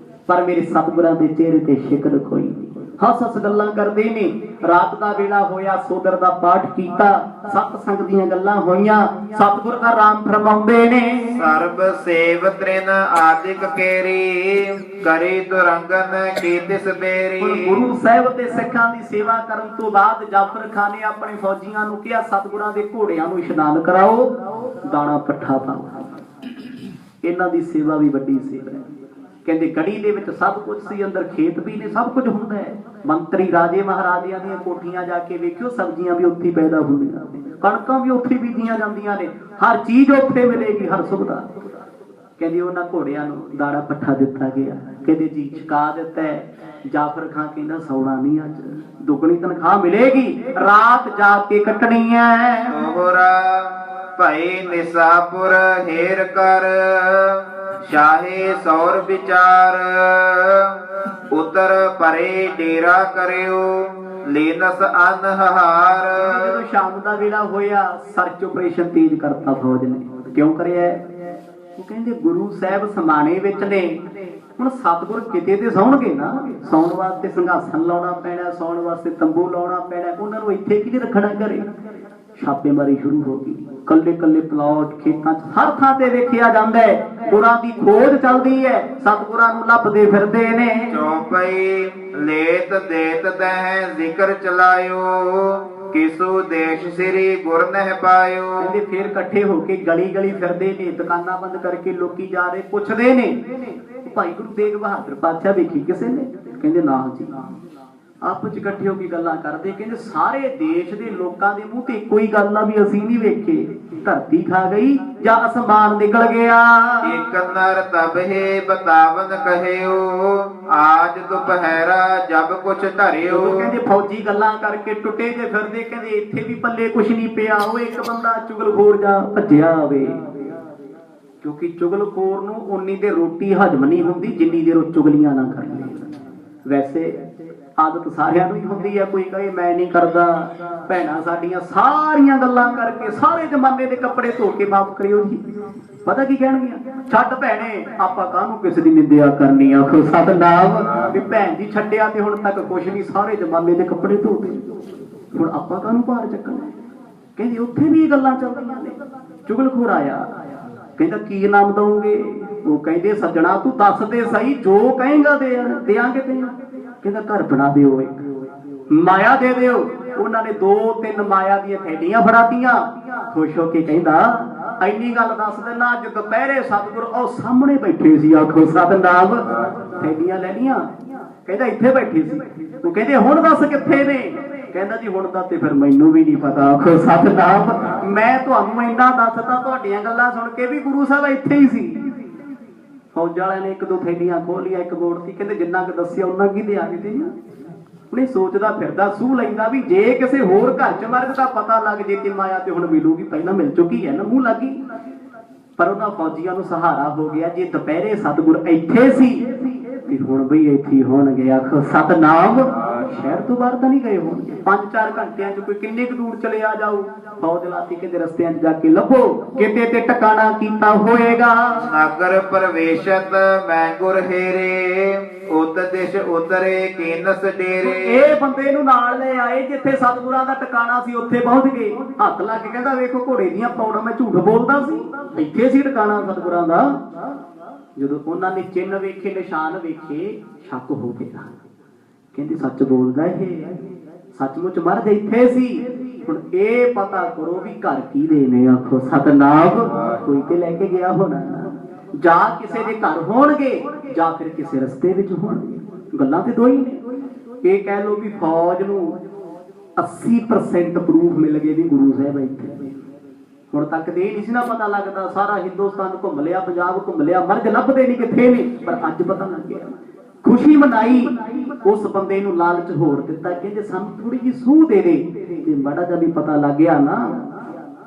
ਪਰ ਮੇਰੇ ਸਤਿਗੁਰਾਂ ਦੇ ਚਿਹਰੇ ਤੇ ਸ਼ਿਕਨ ਕੋਈ ਨਹੀਂ, ਹੱਸ ਹੱਸ ਗੱਲਾਂ ਕਰਦੇ ਨੇ। ਰਾਤ ਦਾ ਵੇਲਾ ਹੋਇਆ, ਸੋਦਰ ਦਾ ਪਾਠ ਕੀਤਾ, ਸਤ ਸੰਗ ਦੀਆਂ ਗੱਲਾਂ ਹੋਈਆਂ। ਸਤਿਗੁਰ ਦਾ ਰਾਮ ਫਰਮਾਉਂਦੇ ਨੇ, ਸਰਬ ਸੇਵ ਤ੍ਰਿਨ ਆਦਿਕ ਕੇਰੀ, ਕਰੀ ਤੁਰੰਗਨ ਕੀਤੀ ਸਬੇਰੀ। ਹੁਣ ਗੁਰੂ ਸਾਹਿਬ ਤੇ ਸਿੱਖਾਂ ਦੀ ਸੇਵਾ ਕਰਨ ਤੋਂ ਬਾਅਦ ਜਾਫਰ ਖਾਨ ਨੇ ਆਪਣੇ ਫੌਜੀਆਂ ਨੂੰ ਕਿਹਾ, ਸਤਿਗੁਰਾਂ ਦੇ ਘੋੜਿਆਂ ਨੂੰ ਇਸ਼ਨਾਨ ਕਰਾਓ, ਦਾਣਾ ਪੱਠਾ ਪਾਓ। ਇਹਨਾਂ ਦੀ ਸੇਵਾ ਵੀ ਵੱਡੀ ਸੇਵਾ ਹੈ। ਕਹਿੰਦੇ ਗੜੀ ਦੇ ਵਿੱਚ ਸਭ ਕੁਝ ਸੀ, ਅੰਦਰ ਖੇਤ ਵੀ ਨੇ, ਸਭ ਕੁਝ ਹੁੰਦਾ ਹੈ। ਮੰਤਰੀ ਰਾਜੇ ਮਹਾਰਾਜਿਆਂ ਦੀਆਂ ਕੋਠੀਆਂ ਜਾ ਕੇ ਵੇਖਿਓ, ਸਬਜ਼ੀਆਂ ਵੀ ਉੱਥੇ ਪੈਦਾ ਹੁੰਦੀਆਂ, ਕਣਕਾਂ ਵੀ ਉੱਥੇ ਬੀਜੀਆਂ ਜਾਂਦੀਆਂ ਨੇ, ਹਰ ਚੀਜ਼ ਉੱਥੇ ਮਿਲੇਗੀ, ਹਰ ਸੁਵਿਧਾ। ਕਹਿੰਦੇ ਉਹਨਾਂ ਘੋੜਿਆਂ ਨੂੰ ਦਾਣਾ ਪੱਠਾ ਦਿੱਤਾ ਗਿਆ। ਕਹਿੰਦੇ ਜੀ ਛਕਾ ਦਿੱਤਾ ਹੈ। ਜਾਫਰ ਖਾਨ ਕਹਿੰਦਾ ਸੌਣਾ ਨਹੀਂ, ਅੱਜ ਦੁੱਗਣੀ ਤਨਖਾਹ ਮਿਲੇਗੀ, ਰਾਤ ਜਾ ਕੇ ਕੱਟਣੀ ਹੈ। ਤੋਹਰਾ ਭਈ ਨਿਸਾਪੁਰ ਹੇਰ ਕਰ, ਸ਼ਾਹੇ ਸੌਰ ਵਿਚਾਰ, ਉਤਰ ਪਰੇ ਡੇਰਾ ਕਰਿਓ, ਲੈਨਸ ਅਨਹਾਰ। ਜਦੋਂ ਸ਼ਾਮ ਦਾ ਵੇਲਾ ਹੋਇਆ, ਸਰਚ ਆਪਰੇਸ਼ਨ ਤੇਜ਼ ਕਰਤਾ ਫੌਜ ਨੇ। ਕਿਉਂ ਕਰਿਆ? ਉਹ ਕਹਿੰਦੇ ਗੁਰੂ ਸਾਹਿਬ ਸਮਾਣੇ ਵਿੱਚ ਨੇ, ਹੁਣ ਸਤਿਗੁਰ ਕਿਤੇ ਤੇ ਸੌਣਗੇ ਨਾ, ਸੌਣ ਵਾਸਤੇ ਸਿੰਘਾਸਨ ਲਾਉਣਾ ਪੈਣਾ, ਸੌਣ ਵਾਸਤੇ ਤੰਬੂ ਲਾਉਣਾ ਪੈਣਾ, ਉਹਨਾਂ ਨੂੰ ਇੱਥੇ ਕਿਹਨੇ ਰੱਖਣਾ ਘਰੇ। ਛਾਪੇਮਾਰੀ ਸ਼ੁਰੂ ਹੋ ਗਈ, ਕੱਲੇ ਕੱਲੇ ਪਲਾਟ ਖੇਤਾਂ 'ਚ ਹਰ ਥਾਂ ਤੇ ਵੇਖਿਆ ਜਾਂਦਾ ਹੈ। ਗੁਰਾਂ ਦੀ ਖੋਜ ਚੱਲਦੀ ਹੈ, ਸਤਿਗੁਰਾਂ ਨੂੰ ਲੱਭਦੇ ਫਿਰਦੇ ਨੇ। ਚੌਪਈ ਲੇਤ ਦੇਤ ਦਹਿ ਜ਼ਿਕਰ ਚਲਾਇਓ, ਕਿਸੂ ਦੇਸ਼ ਸ੍ਰੀ ਗੁਰ ਨਹਿ ਪਾਇਓ। ਕਹਿੰਦੇ ਫੇਰ ਇਕੱਠੇ ਹੋ ਕੇ ਗਲੀ ਗਲੀ ਫਿਰਦੇ ਨੇ, ਦੁਕਾਨਾਂ ਬੰਦ ਕਰਕੇ ਲੋਕੀ ਜਾ ਰਹੇ, ਪੁੱਛਦੇ ਨੇ ਭਾਈ ਗੁਰੂ ਤੇਗ ਬਹਾਦਰ ਪਾਤਸ਼ਾਹ ਵੇਖੀ ਕਿਸੇ ਨੇ? ਕਹਿੰਦੇ ਨਾ ਜੀ। ਆਪਸ ਚ ਇਕੱਠੇ ਹੋ ਕੇ ਗੱਲਾਂ ਕਰਦੇ, ਕਹਿੰਦੇ ਸਾਰੇ ਦੇਸ਼ ਦੇ ਲੋਕਾਂ ਦੇ ਮੂੰਹ ਤੇ ਇੱਕੋ ਹੀ ਗੱਲ ਆ ਵੀ ਅਸੀਂ ਨਹੀਂ ਵੇਖੇ। ਧਰਤੀ ਖਾ ਗਈ ਜਾਂ ਅਸਮਾਨ ਨਿਕਲ ਗਿਆ। ਇਕ ਨਰ ਤਬਹਿ ਬਤਾਵਨ ਕਹਿਓ ਆਜ ਦੁਪਹਿਰਾ ਜਬ ਕੁਛ ਧਰਿਓ। ਜਦੋਂ ਕਹਿੰਦੇ ਫੌਜੀ ਗੱਲਾਂ ਕਰਕੇ ਟੁੱਟੇ ਜੇ ਫਿਰਦੇ, ਕਹਿੰਦੇ ਇੱਥੇ ਵੀ ਪੱਲੇ ਕੁਛ ਨਹੀਂ ਪਿਆ। ਉਹ ਇੱਕ ਬੰਦਾ ਚੁਗਲਖੋਰ ਜਾ ਭੱਜਿਆ ਆਵੇ, ਕਿਉਂਕਿ ਚੁਗਲਖੋਰ ਨੂੰ ਉਨੀ ਦੇ ਰੋਟੀ ਹਜਮ ਨਹੀਂ ਹੁੰਦੀ ਜਿੰਨੀ ਦੇਰ ਉਹ ਚੁਗਲੀਆਂ ਨਾ ਕਰ ਲਏ। ਵੈਸੇ ਆਦਤ ਸਾਰਿਆਂ ਨੂੰ ਹੀ ਹੁੰਦੀ ਹੈ, ਕੋਈ ਕਹੇ ਮੈਂ ਨਹੀਂ ਕਰਦਾ। ਭੈਣਾਂ ਸਾਡੀਆਂ ਸਾਰੀਆਂ ਗੱਲਾਂ ਕਰਕੇ ਸਾਰੇ ਜ਼ਮਾਨੇ ਦੇ ਕੱਪੜੇ ਧੋ ਕੇ ਮਾਫ ਕਰਿਓ ਜੀ। ਪਤਾ ਕੀ ਕਹਿਣਗੀਆਂ, ਛੱਡ ਭੈਣੇ ਆਪਾਂ ਕਾਹਨੂੰ ਕਿਸੇ ਦੀ ਨਿੰਦਿਆ ਕਰਨੀ। ਆਖੋ ਸਤਨਾਮ, ਵੀ ਭੈਣ ਜੀ ਛੱਡਿਆ ਤੇ ਹੁਣ ਤੱਕ ਕੁਛ ਨਹੀਂ, ਸਾਰੇ ਜ਼ਮਾਨੇ ਦੇ ਕੱਪੜੇ ਧੋਤੇ, ਹੁਣ ਆਪਾਂ ਕਾਹਨੂੰ ਭਾਰ ਚੱਕਣਾ। ਕਹਿੰਦੇ ਉੱਥੇ ਵੀ ਇਹ ਗੱਲਾਂ ਚੱਲਦੀਆਂ ਨੇ। ਚੁਗਲਖੋਰ ਆਇਆ, ਕਹਿੰਦਾ ਕੀ ਨਾਮ ਦਊਂਗੇ? ਉਹ ਕਹਿੰਦੇ ਸੱਜਣਾ ਤੂੰ ਦੱਸ ਦੇ ਸਹੀ, ਜੋ ਕਹੇਂਗਾ ਦਿਆਂਗੇ ਤੈਨੂੰ। ਕਹਿੰਦਾ ਘਰ ਬਣਾ ਦਿਓ, ਇੱਕ ਮਾਇਆ ਦੇ ਦਿਓ। ਉਹਨਾਂ ਨੇ 2-3 ਮਾਇਆ ਦੀਆਂ ਥੈਲੀਆਂ ਫੜਾਤੀਆਂ। ਖੁਸ਼ ਹੋ ਕੇ ਕਹਿੰਦਾ ਇੰਨੀ ਗੱਲ ਦੱਸ ਦੇਣਾ, ਅੱਜ ਦੁਪਹਿਰੇ ਸਤਿਗੁਰ ਉਹ ਸਾਹਮਣੇ ਬੈਠੇ ਸੀ। ਆਖੋ ਸਤਨਾਮ। ਥੈਲੀਆਂ ਲੈ ਲੀਆਂ, ਕਹਿੰਦਾ ਇੱਥੇ ਬੈਠੇ ਸੀ। ਉਹ ਕਹਿੰਦੇ ਹੁਣ ਦੱਸ ਕਿੱਥੇ ਨੇ? ਕਹਿੰਦਾ ਜੀ ਹੁਣ ਤਾਂ ਤੇ ਫਿਰ ਮੈਨੂੰ ਵੀ ਨਹੀਂ ਪਤਾ। ਆਖੋ ਸਤਨਾਮ। ਮੈਂ ਤੁਹਾਨੂੰ ਇੰਨਾ ਦੱਸਦਾ, ਤੁਹਾਡੀਆਂ ਗੱਲਾਂ ਸੁਣ ਕੇ ਵੀ ਗੁਰੂ ਸਾਹਿਬ ਇੱਥੇ ਹੀ ਸੀ। ਫੌਜ ਵਾਲਿਆਂ ਨੇ 1-2 ਥੈਲੀਆਂ ਖੋਲੀਆਂ, ਇੱਕ ਬੋਰਡ ਸੀ, ਕਹਿੰਦੇ ਜਿੰਨਾ ਕੁ ਦੱਸਿਆ ਉਹਨਾਂ ਕੀ ਦੇ ਆ ਗਏ ਤੇ। ਉਹਨੇ ਸੋਚਦਾ ਫਿਰਦਾ, ਸੂਹ ਲੈਂਦਾ ਵੀ ਜੇ ਕਿਸੇ ਹੋਰ ਘਰ ਚ ਮਰਗ ਦਾ ਪਤਾ ਲੱਗ ਜੇ ਕਿ ਮਾਇਆ ਤੇ ਹੁਣ ਮਿਲੂਗੀ, ਪਹਿਲਾਂ ਮਿਲ ਚੁੱਕੀ ਹੈ ਨਾ, ਮੂੰਹ ਲੱਗੀ। ਪਰ ਉਹਨਾਂ ਫੌਜੀਆਂ ਨੂੰ ਸਹਾਰਾ ਹੋ ਗਿਆ, ਜੇ ਦੁਪਹਿਰੇ ਸਤਿਗੁਰ ਇੱਥੇ ਸੀ ਤੇ ਹੁਣ ਬਈ ਇੱਥੇ ਹੋਣਗੇ। ਆਖੋ ਸਤਨਾਮ। ਸ਼ਹਿਰ ਤੋਂ ਬਾਹਰ ਤਾਂ ਨਹੀਂ ਗਏ ਹੋਣਗੇ। 5-4 ਘੰਟਿਆਂ ਚ ਕੋਈ ਕਿੰਨੇ ਕੁ ਦੂਰ ਚਲੇ ਆ ਜਾਓ। ਫੌਜ ਲਾਤੀ ਕਿਤੇ ਰਸਤਿਆਂ 'ਚ ਜਾ ਕੇ ਲੱਭੋ, ਕਿਤੇ ਤੇ ਟਿਕਾਣਾ ਕੀਤਾ ਹੋਏਗਾ। ਨਗਰ ਪ੍ਰਵੇਸ਼ਤ ਮੈਂ ਗੁਰ ਹੇਰੇ ਉਤ ਦਿਸ਼ ਉਤਰੇ ਕੀਨਸ ਡੇਰੇ। ਇਹ ਬੰਦੇ ਨੂੰ ਨਾਲ ਲੈ ਆਏ, ਜਿੱਥੇ ਸਤਿਗੁਰਾਂ ਦਾ ਟਿਕਾਣਾ ਸੀ ਉੱਥੇ ਪਹੁੰਚ ਗਏ। ਹੱਥ ਲਾ ਕੇ ਕਹਿੰਦਾ ਵੇਖੋ ਘੋੜੇ ਦੀਆਂ ਪੌੜਾਂ, ਮੈਂ ਝੂਠ ਬੋਲਦਾ ਸੀ, ਇੱਥੇ ਸੀ ਟਿਕਾਣਾ ਸਤਿਗੁਰਾਂ ਦਾ। ਜਦੋਂ ਉਹਨਾਂ ਨੇ ਚਿੰਨ੍ਹ ਵੇਖੇ, ਨਿਸ਼ਾਨ ਵੇਖੇ, ਸ਼ੱਕ ਹੋ ਗਿਆ। ਕਹਿੰਦੇ ਸੱਚ ਬੋਲਦਾ ਇਹ, ਸੱਚਮੁੱਚ ਮਰਦ ਇੱਥੇ ਸੀ। ਹੁਣ ਇਹ ਪਤਾ ਕਰੋ ਵੀ ਘਰ ਕੀ ਦੇ ਨੇ। ਆਖੋ ਸਤਨਾਮ। ਕੋਈ ਤੇ ਲੈ ਕੇ ਗਿਆ ਹੋਣਾ, ਜਾਂ ਕਿਸੇ ਦੇ ਘਰ ਹੋਣਗੇ ਜਾਂ ਫਿਰ ਕਿਸੇ ਰਸਤੇ ਵਿੱਚ ਹੋਣਗੇ। ਗੱਲਾਂ ਤੇ ਦੋ ਹੀ ਨੇ। ਇਹ ਕਹਿ ਲੋ ਵੀ ਫੌਜ ਨੂੰ 80% ਪ੍ਰੂਫ ਮਿਲ ਗਏ ਵੀ ਗੁਰੂ ਸਾਹਿਬ ਇੱਥੇ। ਹੁਣ ਤੱਕ ਤੇ ਇਹ ਨਹੀਂ ਸੀ ਨਾ ਪਤਾ ਲੱਗਦਾ। ਸਾਰਾ ਹਿੰਦੁਸਤਾਨ ਘੁੰਮ ਲਿਆ, ਪੰਜਾਬ ਘੁੰਮ ਲਿਆ, ਮਰਦ ਲੱਭਦੇ ਨਹੀਂ ਕਿੱਥੇ ਨੇ। ਪਰ ਅੱਜ ਪਤਾ ਲੱਗ ਗਿਆ। ਖੁਸ਼ੀ ਮਨਾਈ, ਉਸ ਬੰਦੇ ਨੂੰ ਲਾਲਚ ਹੋਰ ਦਿੱਤਾ, ਕਹਿੰਦੇ ਸਾਨੂੰ ਥੋੜੀ ਜਿਹੀ ਸੂਹ ਦੇ ਦੇ, ਤੇ ਮਾੜਾ ਜਿਹਾ ਵੀ ਪਤਾ ਲੱਗ ਗਿਆ ਨਾ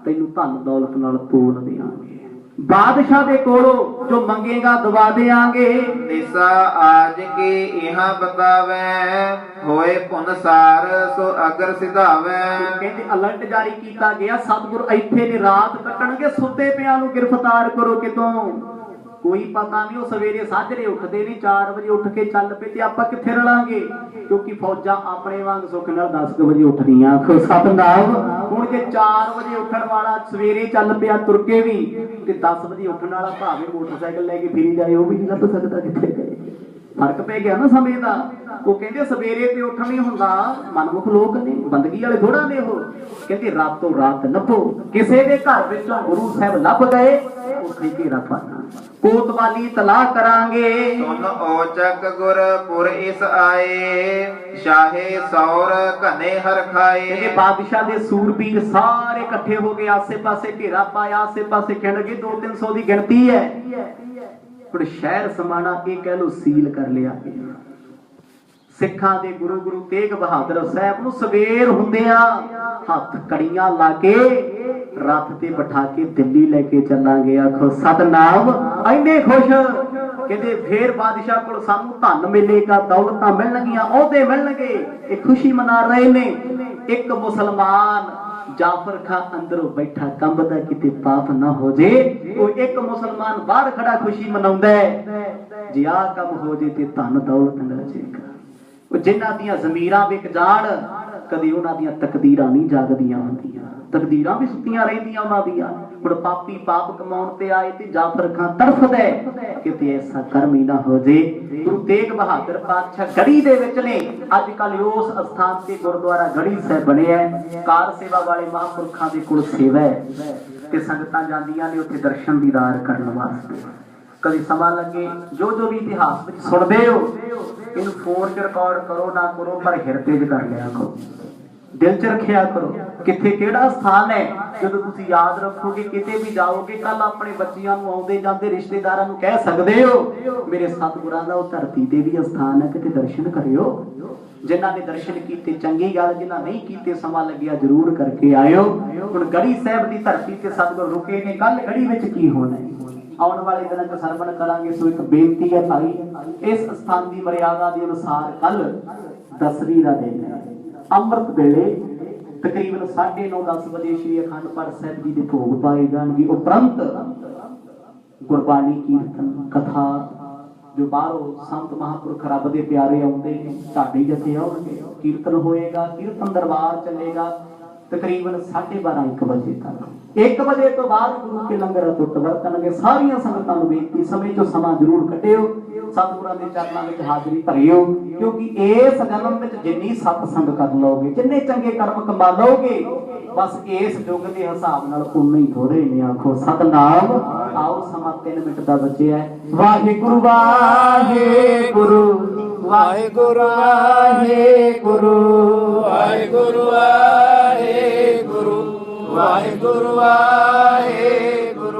ਤੈਨੂੰ ਧਨ ਦੌਲਤ ਨਾਲ ਤੋਲ ਦੇਵਾਂਗੇ। ਬਾਦਸ਼ਾਹ ਦੇ ਕੋਲੋਂ ਜੋ ਮੰਗੇਗਾ ਦਵਾ ਦੇਵਾਂਗੇ। ਨਿਸਾ ਆਜ ਕੀ ਇਹਾਂ ਬਤਾਵੇ ਹੋਏ ਪੁਨਸਾਰ ਸੋ ਅਗਰ ਸਿਧਾਵੇ। ਕਹਿੰਦੇ ਅਲਰਟ ਜਾਰੀ ਕੀਤਾ ਗਿਆ, ਸਤਿਗੁਰ ਇੱਥੇ ਨੇ, ਰਾਤ ਕੱਟਣਗੇ, ਸੁੱਤੇ ਪਿਆਂ ਨੂੰ ਗ੍ਰਿਫਤਾਰ ਕਰੋ ਕਿਤੋਂ। ਕੋਈ ਪਤਾ ਨਹੀਂ। ਉਹ ਸਵੇਰੇ ਸਾਜਰੇ ਉੱਠਦੇ ਨੇ, 4 ਵਜੇ ਉੱਠ ਕੇ ਚੱਲ ਪਏ, ਤੇ ਆਪਾਂ ਕਿੱਥੇ ਰਲਾਂਗੇ? ਕਿਉਂਕਿ ਫੌਜਾਂ ਆਪਣੇ ਵਾਂਗ ਸੁੱਖ ਨਾਲ 10 ਵਜੇ ਉੱਠਦੀਆਂ। ਆਖੋ ਸਤਨਾਮ। ਹੁਣ ਜੇ 4 ਵਜੇ ਉੱਠਣ ਵਾਲਾ ਸਵੇਰੇ ਚੱਲ ਪਿਆ ਤੁਰ ਕੇ ਵੀ, ਤੇ 10 ਵਜੇ ਉੱਠਣ ਵਾਲਾ ਭਾਵੇਂ ਮੋਟਰਸਾਈਕਲ ਲੈ ਕੇ ਫਿਰੀ ਜਾਏ, ਉਹ ਵੀ ਨਹੀਂ ਲੱਭ ਸਕਦਾ ਕਿੱਥੇ ਗਏ। ਫਰਕ ਪੈ ਗਿਆ ਨਾ ਸਮੇਂ ਦਾ। ਉਹ ਕਹਿੰਦੇ ਸਵੇਰੇ ਤੇ ਉੱਠ ਨਹੀਂ ਹੁੰਦਾ, ਮਨਮੁਖ ਲੋਕ ਨੇ, ਬੰਦਗੀ ਵਾਲੇ ਥੋੜਾ ਨੇ ਉਹ। ਕਹਿੰਦੇ ਰਾਤੋਂ ਰਾਤ ਲੱਭੋ। ਕਿਸੇ ਦੇ ਘਰ ਵਿੱਚੋਂ ਗੁਰੂ ਸਾਹਿਬ ਲੱਭ ਗਏ, ਉੱਥੇ ਘੇਰਾ ਪਾਣਾ, ਕੋਤਵਾਲੀ ਤਲਾਹ ਕਰਾਂਗੇ। ਸੁਨ ਔਚਕ ਗੁਰਪੁਰ ਇਸ ਆਏ ਸ਼ਾਹੇ ਸੌਰ ਘਨੇ ਹਰ ਖਾਏ। ਕਹਿੰਦੇ ਬਾਦਸ਼ਾਹ ਦੇ ਸੂਰਬੀਰ ਸਾਰੇ ਇਕੱਠੇ ਹੋ ਗਏ, ਆਸੇ ਪਾਸੇ ਘੇਰਾ ਪਾਇਆ, ਆਸੇ ਪਾਸੇ ਖਿੰਡ ਗਏ। 200-300 ਦੀ ਗਿਣਤੀ ਹੈ। ਹੁਣ ਸ਼ਹਿਰ ਸਮਾਣਾ ਇਹ ਕਹਿ ਲੋ ਸੀਲ ਕਰ ਲਿਆ। ਸਿੱਖਾਂ ਦੇ ਗੁਰੂ ਤੇਗ ਬਹਾਦਰ ਸਾਹਿਬ ਨੂੰ ਸਵੇਰ ਹੁੰਦਿਆਂ ਹੱਥ ਕੜੀਆਂ ਲਾ ਕੇ ਰੱਥ ਤੇ ਬਿਠਾ ਕੇ ਦਿੱਲੀ ਲੈ ਕੇ ਚੱਲਾਂਗੇ। ਆਖੋ ਸਤਨਾਮ। ਇੰਨੇ ਖੁਸ਼, ਕਹਿੰਦੇ ਫੇਰ ਬਾਦਸ਼ਾਹ ਕੋਲ ਸਾਨੂੰ ਧਨ ਮਿਲੇਗਾ, ਦੌਲਤਾਂ ਮਿਲਣਗੀਆਂ, ਅਹੁਦੇ ਮਿਲਣਗੇ। ਇਹ ਖੁਸ਼ੀ ਮਨਾ ਰਹੇ ਨੇ। ਇੱਕ ਮੁਸਲਮਾਨ ਜਾਫਰ ਖਾਂ ਅੰਦਰੋਂ ਬੈਠਾ ਕੰਬਦਾ, ਕਿਤੇ ਪਾਪ ਨਾ ਹੋ ਜੇ। ਉਹ ਇੱਕ ਮੁਸਲਮਾਨ ਬਾਹਰ ਖੜਾ ਖੁਸ਼ੀ ਮਨਾਉਂਦਾ ਹੈ, ਜੇ ਆਹ ਕੰਮ ਹੋ ਜੇ ਤੇ ਧਨ ਦੌਲਤ ਮਿਲ ਜਾਏਗਾ। ਉਹ ਜਿਨ੍ਹਾਂ ਦੀਆਂ ਜ਼ਮੀਰਾਂ ਵਿਕ ਜਾਣ, ਕਦੇ ਉਹਨਾਂ ਦੀਆਂ ਤਕਦੀਰਾਂ ਨਹੀਂ ਜਾਗਦੀਆਂ ਹੁੰਦੀਆਂ, ਤਕਦੀਰਾਂ ਵੀ ਸੁੱਤੀਆਂ ਰਹਿੰਦੀਆਂ ਉਹਨਾਂ ਦੀਆਂ। ਹੁਣ ਪਾਪੀ ਪਾਪ ਕਮਾਉਣ ਤੇ ਆਏ ਤੇ ਜਾਫਰ ਖਾਂ ਤੜਫਦਾ ਕਿਤੇ ਐਸਾ ਕਰਮ ਹੀ ਨਾ ਹੋ ਜੇ। ਗੁਰੂ ਤੇਗ ਬਹਾਦਰ ਪਾਤਸ਼ਾਹ ਗੜੀ ਦੇ ਵਿੱਚ ਨੇ। ਅੱਜ ਕੱਲ ਉਸ ਸਥਾਨ ਤੇ ਗੁਰਦੁਆਰਾ ਗੜੀ ਸਾਹਿਬ ਬਣਿਆ। ਕਾਰ ਸੇਵਾ ਵਾਲੇ ਮਹਾਂਪੁਰਖਾਂ ਦੇ ਕੋਲ ਸੇਵਾ ਹੈ ਤੇ ਸੰਗਤਾਂ ਜਾਂਦੀਆਂ ਨੇ ਉੱਥੇ ਦਰਸ਼ਨ ਦੀਦਾਰ ਕਰਨ ਵਾਸਤੇ। ਕਦੇ ਸਮਾਂ ਲੱਗੇ, ਜੋ ਵੀ ਇਤਿਹਾਸ ਵਿੱਚ ਸੁਣਦੇ ਹੋ, ਇਹਨੂੰ ਫੋਨ 'ਚ ਰਿਕਾਰਡ ਕਰੋ ਨਾ ਕਰੋ, ਪਰ ਹਿਰਦੇ 'ਚ ਕਰ ਲਿਆ ਕਰੋ। ਦਿਲ 'ਚ ਰੱਖਿਆ ਕਰੋ ਕਿੱਥੇ ਕਿਹੜਾ ਸਥਾਨ ਹੈ। ਜਦੋਂ ਤੁਸੀਂ ਯਾਦ ਰੱਖੋਗੇ, ਕਿਤੇ ਵੀ ਜਾਓਗੇ, ਕੱਲ ਆਪਣੇ ਬੱਚਿਆਂ ਨੂੰ ਆਉਂਦੇ ਜਾਂਦੇ ਰਿਸ਼ਤੇਦਾਰਾਂ ਨੂੰ ਕਹਿ ਸਕਦੇ ਹੋ ਮੇਰੇ ਸਤਿਗੁਰਾਂ ਦਾ ਉਹ ਧਰਤੀ ਤੇ ਵੀ ਅਸਥਾਨ ਹੈ, ਕਿਤੇ ਦਰਸ਼ਨ ਕਰਿਓ। ਜਿਨ੍ਹਾਂ ਨੇ ਦਰਸ਼ਨ ਕੀਤੇ ਚੰਗੀ ਗੱਲ, ਜਿਨ੍ਹਾਂ ਨਹੀਂ ਕੀਤੇ ਸਮਾਂ ਲੱਗਿਆ ਜ਼ਰੂਰ ਕਰਕੇ ਆਇਓ। ਹੁਣ ਗੜੀ ਸਾਹਿਬ ਦੀ ਧਰਤੀ ਤੇ ਸਤਿਗੁਰ ਰੁਕੇ ਨੇ, ਕੱਲ ਗੜੀ ਵਿੱਚ ਕੀ ਹੋਣਾ ਹੈ ਆਉਣ ਵਾਲੇ ਦਿਨਾਂ 'ਚ ਸਰਵਣ ਕਰਾਂਗੇ। ਸੋ ਇੱਕ ਬੇਨਤੀ ਹੈ ਭਾਈ, ਇਸ ਸਥਾਨ ਦੀ ਮਰਿਆਦਾ ਦੇ ਅਨੁਸਾਰ ਕੱਲ 10ਵੀਂ ਦਾ ਦਿਨ ਹੈ। ਅੰਮ੍ਰਿਤ ਵੇਲੇ ਤਕਰੀਬਨ 9:30-10 ਵਜੇ ਸ਼੍ਰੀ ਅਖੰਡ ਪਾਠ ਸਾਹਿਬ ਜੀ ਦੇ ਭੋਗ ਪਾਏ ਜਾਣਗੇ। ਉਪਰੰਤ ਗੁਰਬਾਣੀ ਕੀਰਤਨ ਕਥਾ ਜੋ ਬਾਹਰੋਂ ਸੰਤ ਮਹਾਂਪੁਰਖ ਰੱਬ ਦੇ ਪਿਆਰੇ ਆਉਂਦੇ ਨੇ, ਢਾਡੀ ਜਥੇ ਆਉਣਗੇ, ਕੀਰਤਨ ਹੋਏਗਾ, ਕੀਰਤਨ ਦਰਬਾਰ ਚੱਲੇਗਾ ਤਕਰੀਬਨ 12:30-1 ਵਜੇ ਤੱਕ। 1 ਵਜੇ ਤੋਂ ਬਾਅਦ ਗੁਰੂ ਕੇ ਲੰਗਰ ਟੁੱਟ ਵਰਤਣਗੇ। ਸਾਰੀਆਂ ਸੰਗਤਾਂ ਨੂੰ ਬੇਨਤੀ, ਸਮੇਂ ਚੋਂ ਸਮਾਂ ਜ਼ਰੂਰ ਕੱਢਿਓ, ਸਤਿਗੁਰਾਂ ਦੇ ਚਰਨਾਂ ਵਿੱਚ ਹਾਜ਼ਰੀ ਭਰਿਓ, ਕਿਉਂਕਿ ਇਸ ਜਨਮ ਵਿੱਚ ਜਿੰਨੀ ਸਤਸੰਗ ਕਰ ਲਓਗੇ, ਜਿੰਨੇ ਚੰਗੇ ਕਰਮ ਕਮਾ ਲਓਗੇ, ਬਸ ਇਸ ਯੁੱਗ ਦੇ ਹਿਸਾਬ ਨਾਲ ਉਨੇ ਹੀ ਥੋੜੇ ਨੇ। ਆਖੋ ਸਤਨਾਮ। ਆਓ ਸਮਾਂ 3 ਮਿੰਟ ਦਾ ਬਚਿਆ ਹੈ। ਵਾਹਿਗੁਰੂ ਵਾਹਿਗੁਰੂ ਵਾਹਿਗੁਰੂ ਵਾਹਿਗੁਰੂ ਵਾਹਿਗੁਰੂ ਵਾਹਿਗੁਰੂ ਵਾਹਿਗੁਰੂ ਵਾਹਿਗੁਰੂ